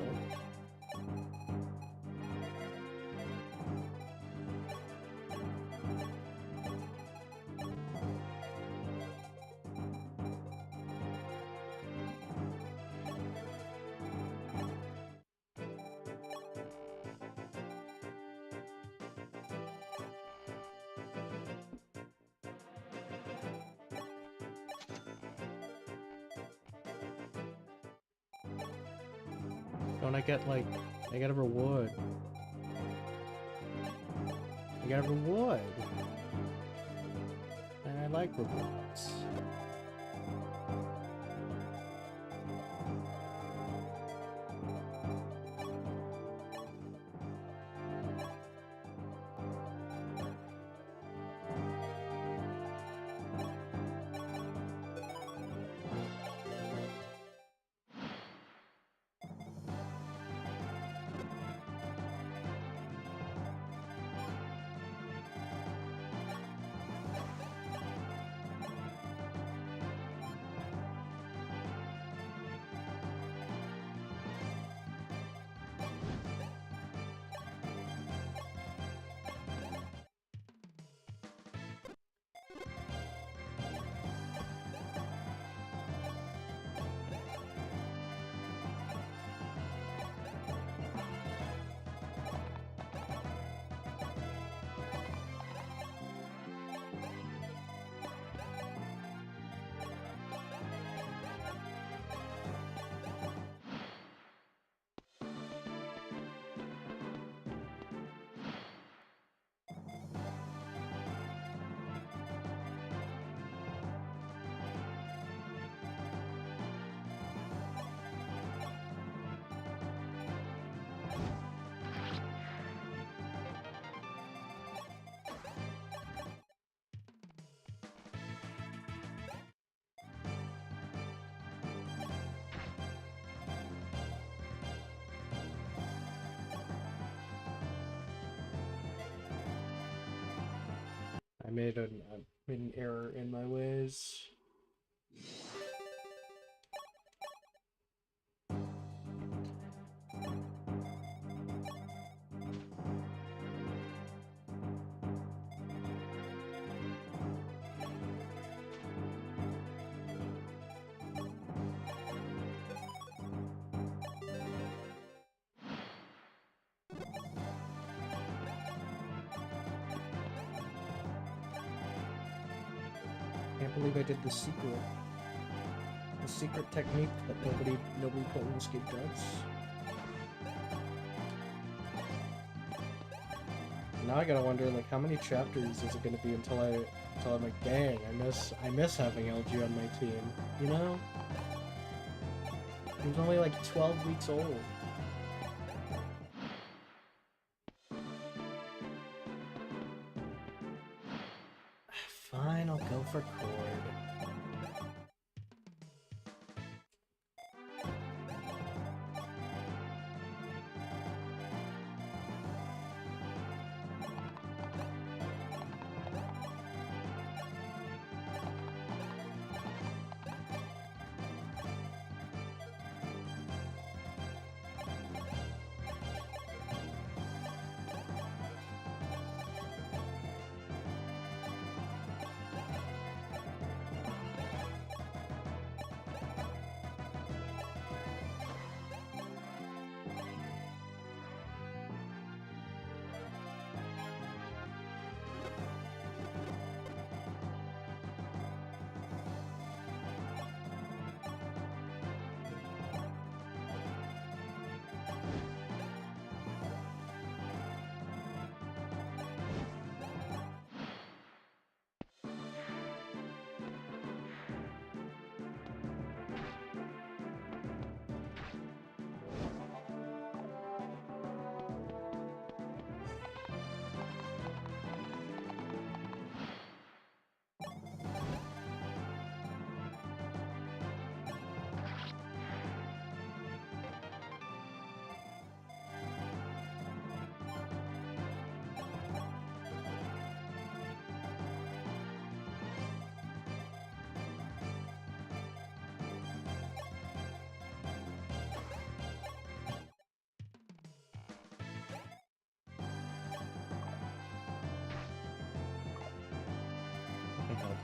Don't I get, like, I get a reward. I get a reward. And I like rewards. I made an error in my ways. Can't believe I did the secret technique that nobody put in this game does. Now I gotta wonder, like, how many chapters is it gonna be until I'm like, dang, I miss having LG on my team, you know? He was only like 12 weeks old. Fine, I'll go for Cord.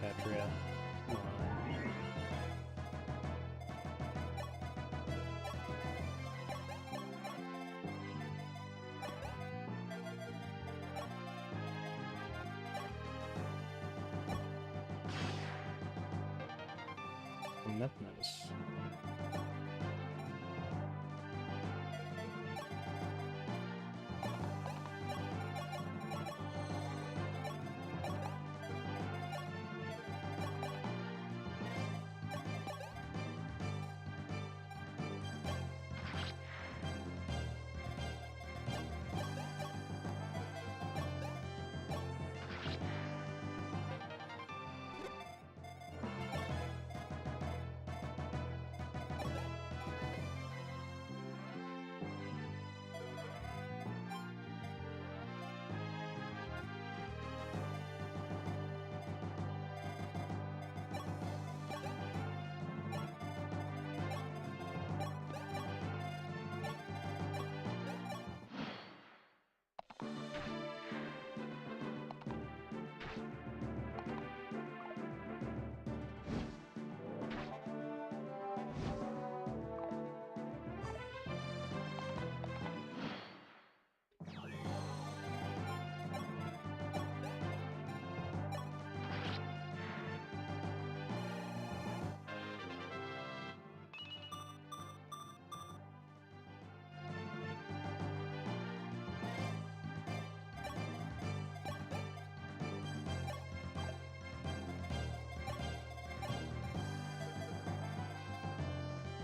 Patria. Come on. That's nice.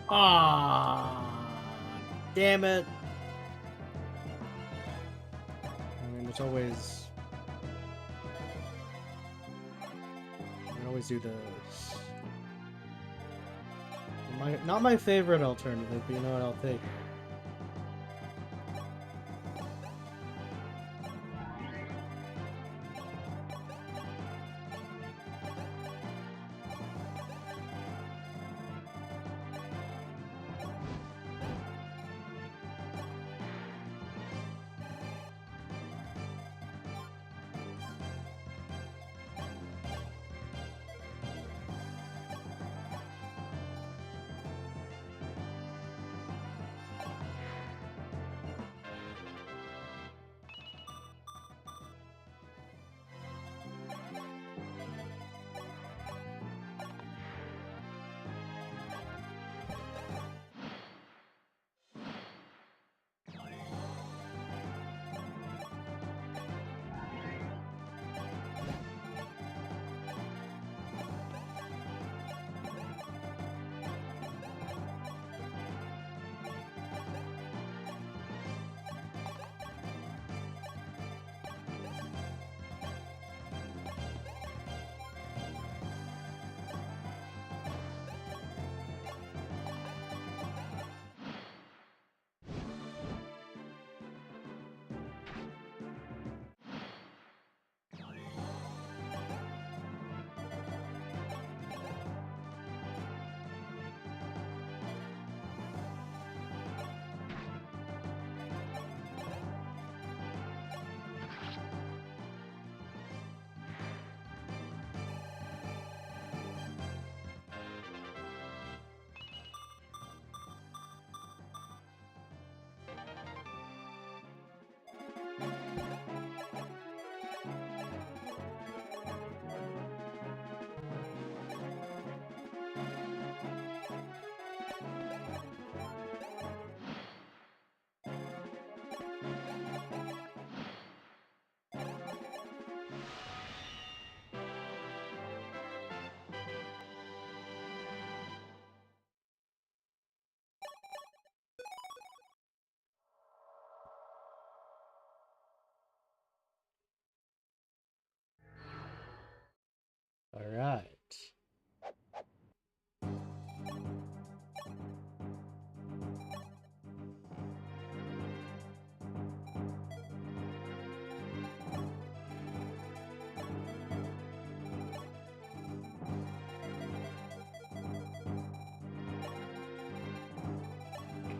Ah, damn it. I mean, there's always... I can always do this. Not my favorite alternative, but you know what, I'll take it.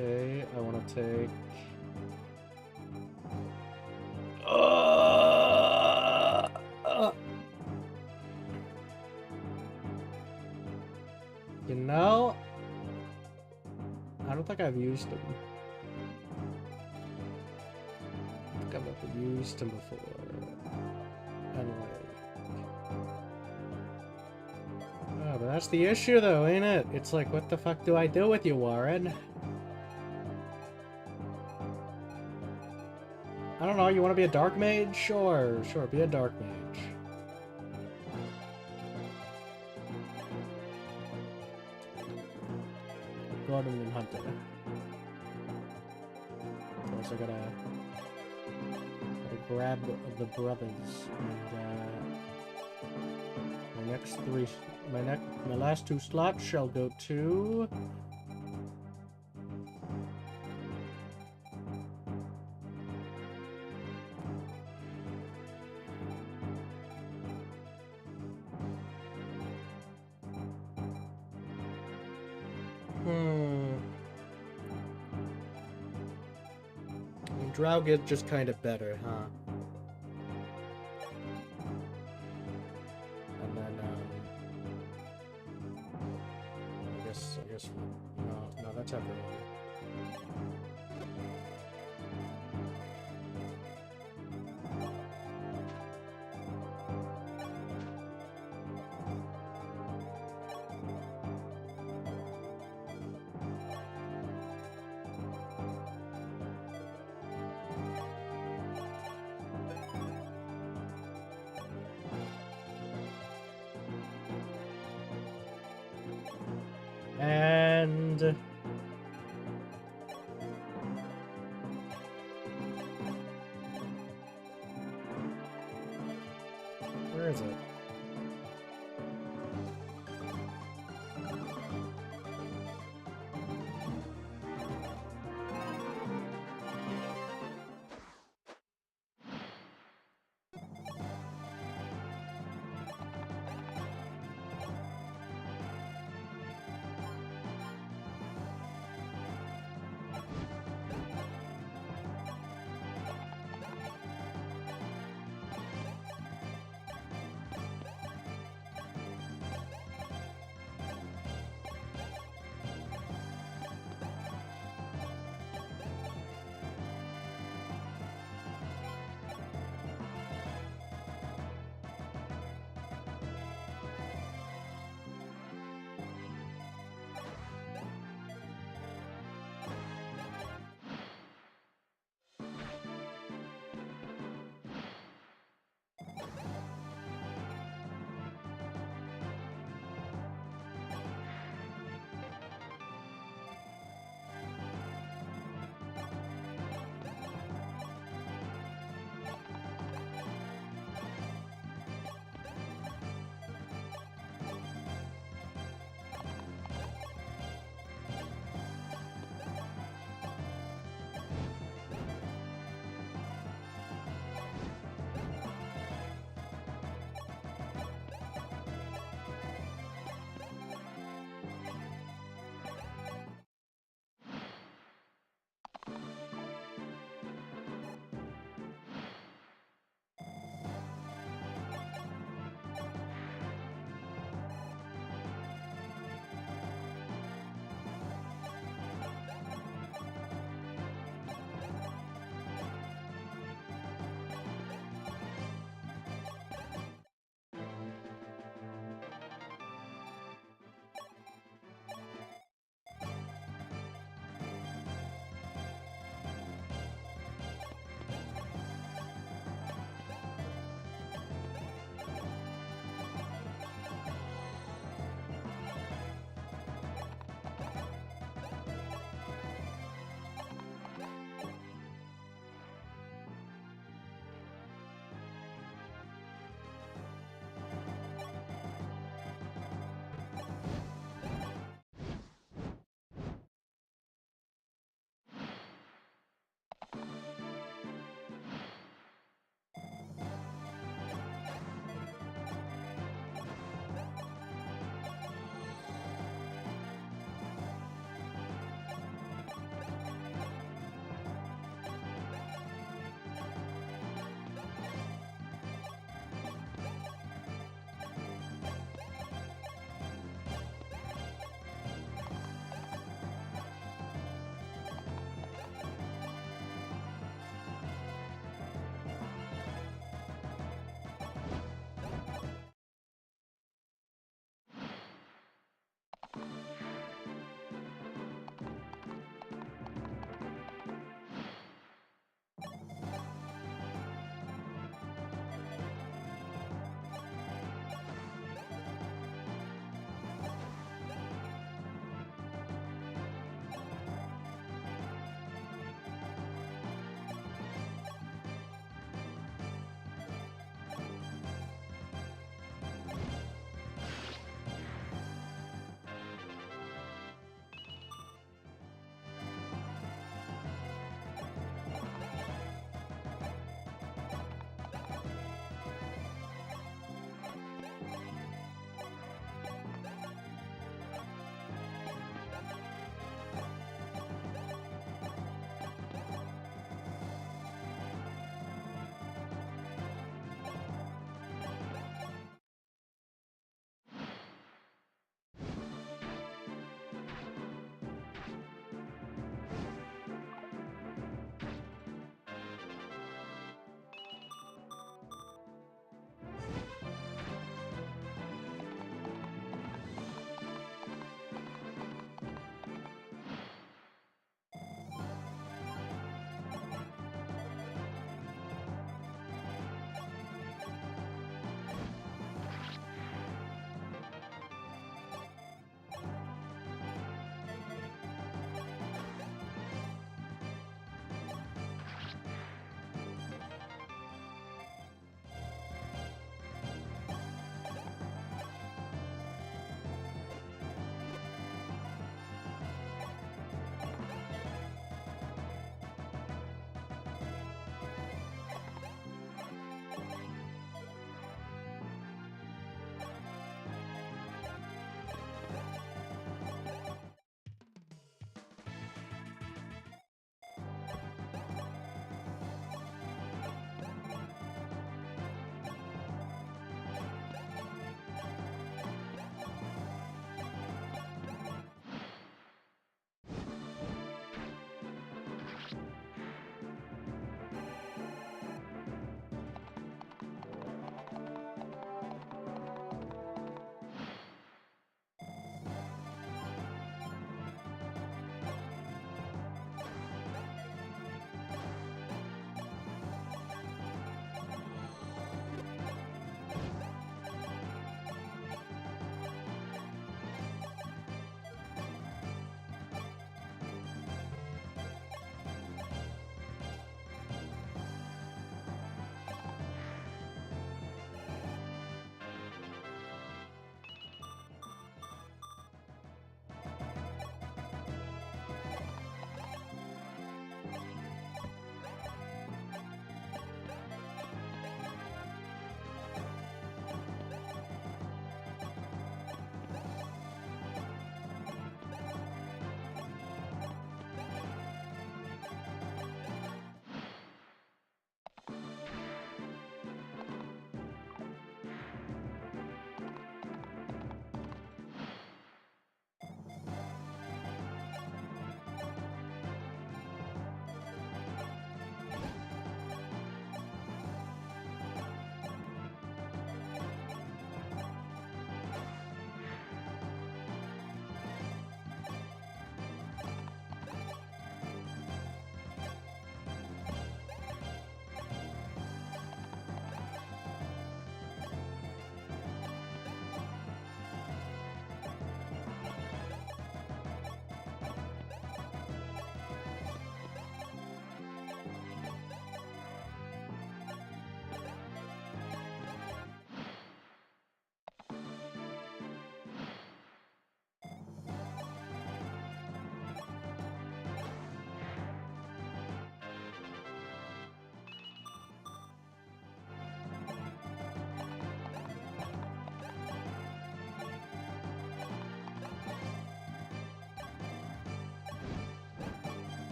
Okay, I want to take... You know, I don't think I've used them. I think I've never used them before. Anyway. Oh, but that's the issue though, ain't it? It's like, what the fuck do I do with you, Warren? I don't know, you want to be a dark mage? Sure, sure, be a dark mage. Gordon and Hunter. Of course, I gotta grab the brothers and my next three, my last two slots shall go to Drow gets just kind of better, huh? And then, I guess, no, that's everyone. And where is it?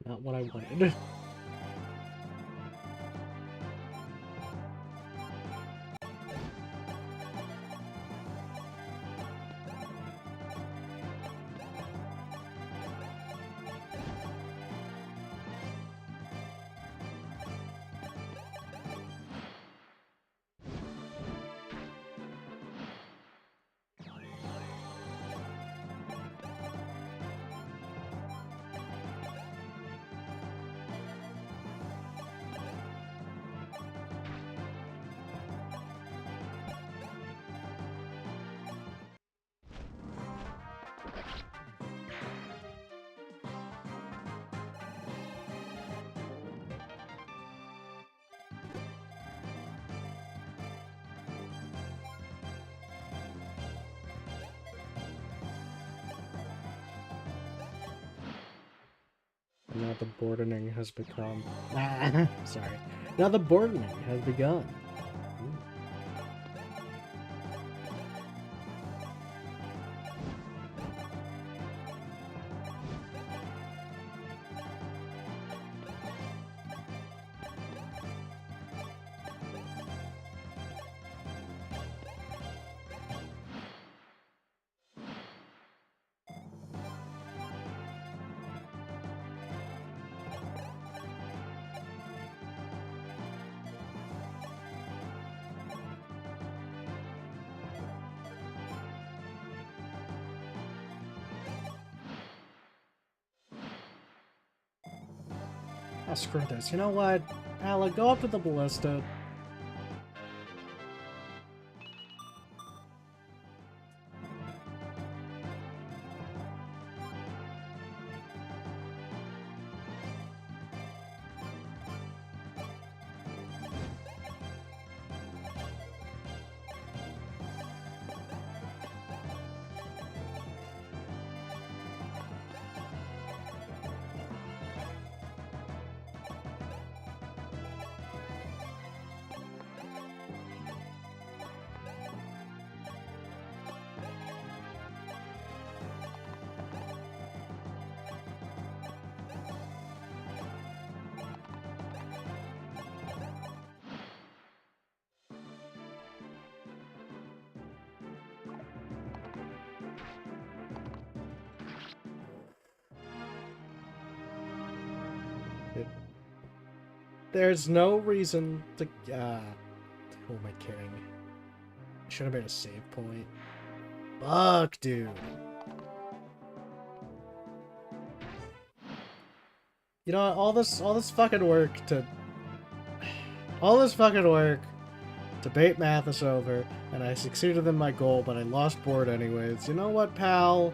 Not what I wanted. Now the boardening has become... sorry. Now the boardening has begun. Ooh. Oh, screw this. You know what? Alec, go up to the ballista. There's no reason to... who am I kidding? Should have made a save point. Fuck, dude. You know what? All this fucking work to... All this fucking work to bait Mathis over, and I succeeded in my goal, but I lost board anyways. You know what, pal?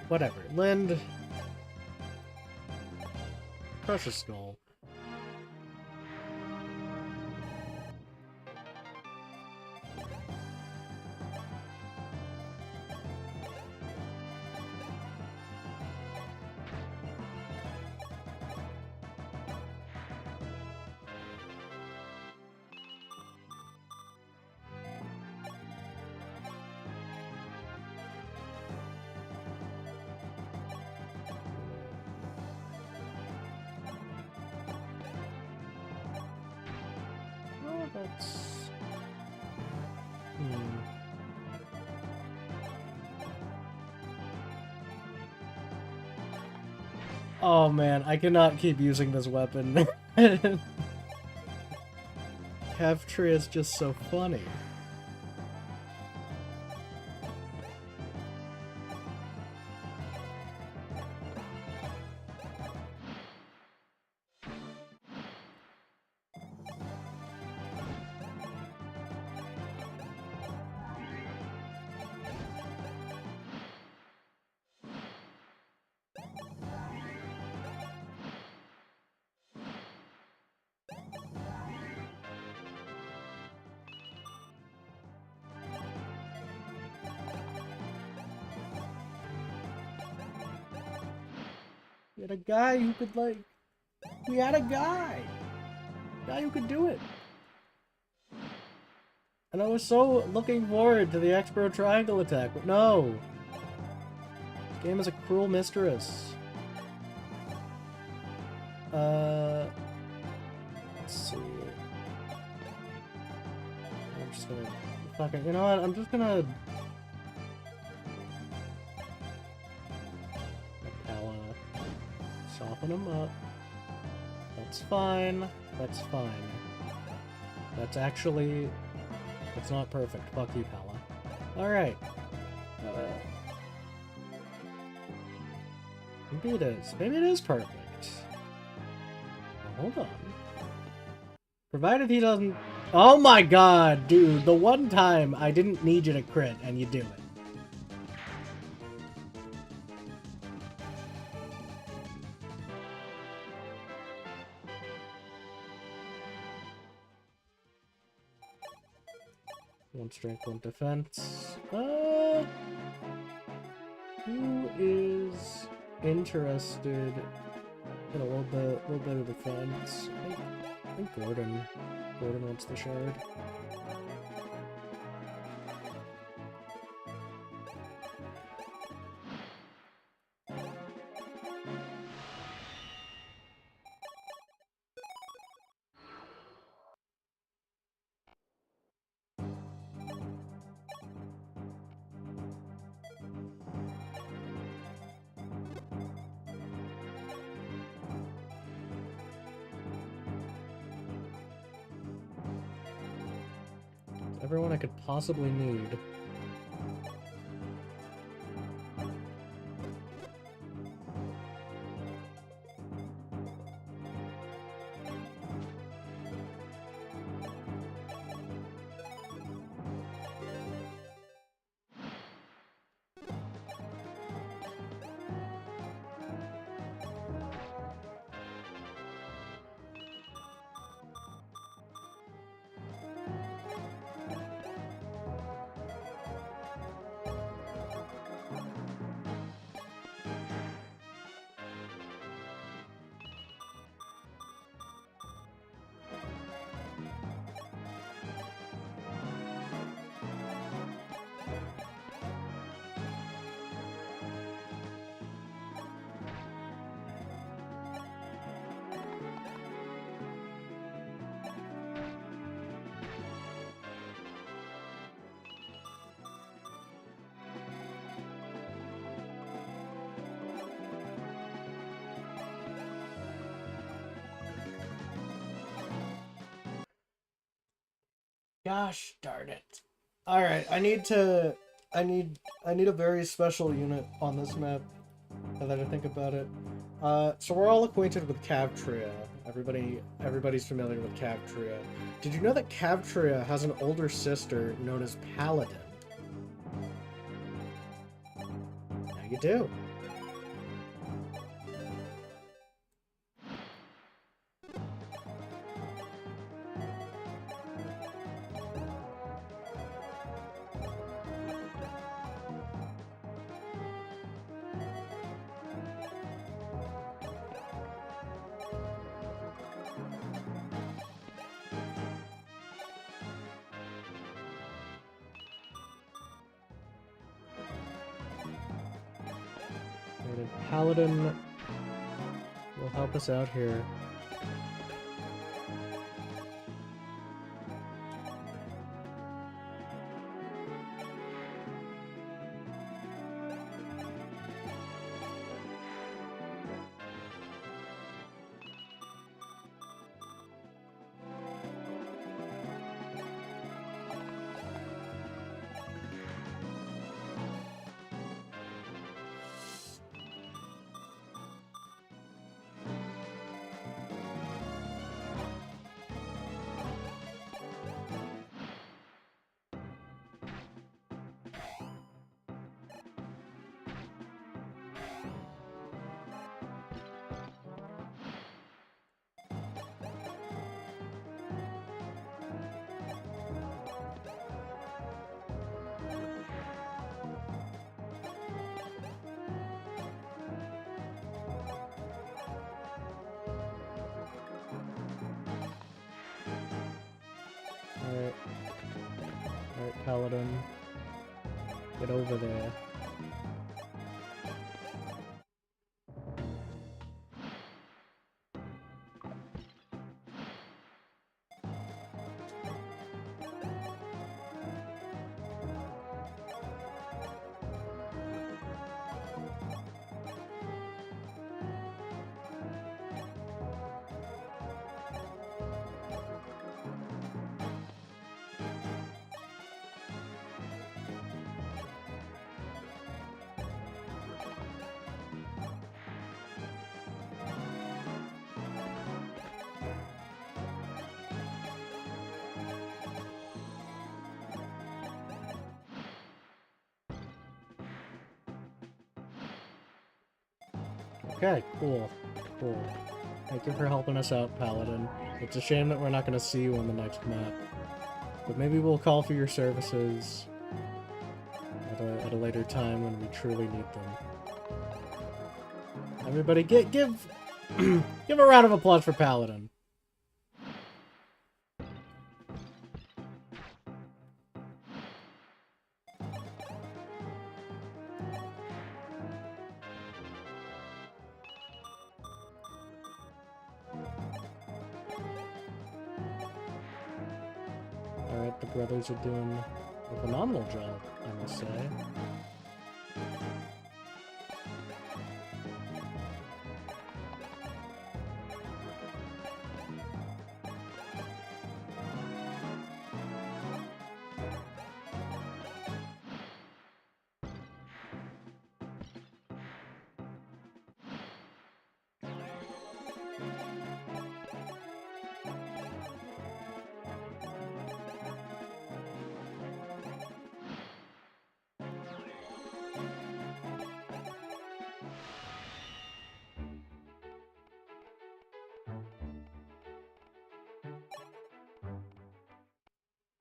Whatever. Lind. Crush a skull. Oh man, I cannot keep using this weapon. Half-tree is just so funny. We had a guy who could, like... We had a guy! A guy who could do it! And I was so looking forward to the X-Bro triangle attack, but no! The game is a cruel mistress. Let's see. I'm just gonna... Fucking, you know what? I'm just gonna... Soften him up. That's fine. That's fine. That's actually... It's not perfect. Fuck you, Pala. Alright. Maybe it is. Maybe it is perfect. Hold on. Provided he doesn't... Oh my god, dude. The one time I didn't need you to crit, and you do it. One strength, one defense. Who is interested in a little bit of defense? I think Gordon. Gordon wants the shard. Everyone I could possibly need. Gosh darn it. Alright, I need a very special unit on this map, now that I think about it. So we're all acquainted with Cavtria. Everybody's familiar with Cavtria. Did you know that Cavtria has an older sister known as Paladin? Now you do. Paladin will help us out here. Paladin. Get over there. Okay, cool. Cool. Thank you for helping us out, Paladin. It's a shame that we're not going to see you on the next map. But maybe we'll call for your services at a later time when we truly need them. Everybody, give give a round of applause for Paladin. Alright, the brothers are doing a phenomenal job, I must say.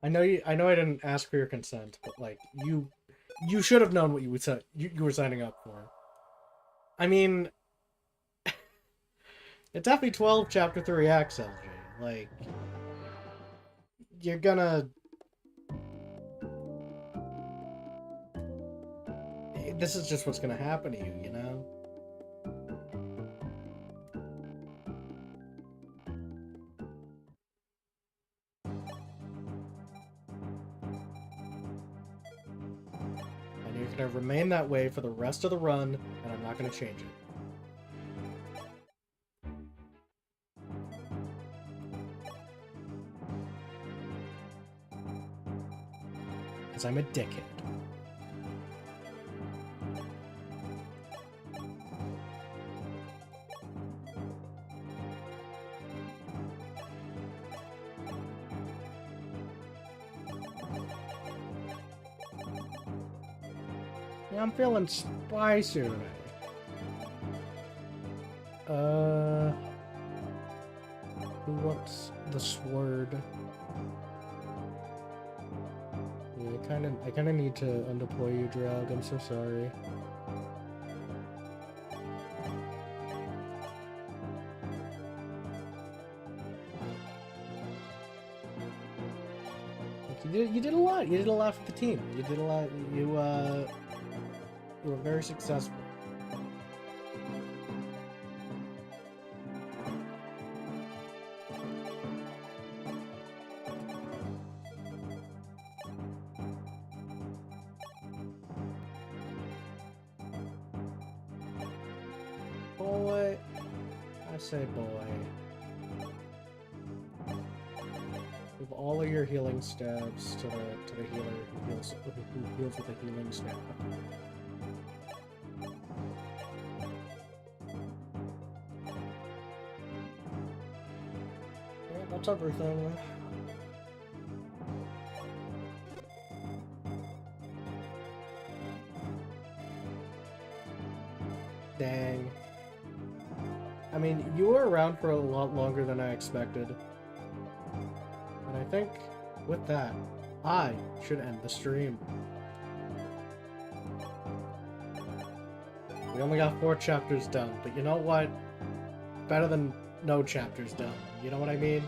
I know I didn't ask for your consent, but like you should have known what you were signing up for. I mean, it's FE12 Chapter 3 Acts, LG. Like, you're gonna... This is just what's gonna happen to you, you know? And you're gonna remain that way for the rest of the run, and I'm not gonna change it. Because I'm a dickhead. Yeah, I'm feeling spicy today. Who wants the sword? Yeah, I kinda need to undeploy you, Drag. I'm so sorry. You did a lot. You did a lot for the team. You did a lot. You were very successful. Boy, I say boy. Give all of your healing stabs to the healer who heals with a healing stab. Yeah, that's everything. Dang. I mean, you were around for a lot longer than I expected. And I think, with that, I should end the stream. We only got 4 chapters done, but you know what? Better than no chapters done. You know what I mean?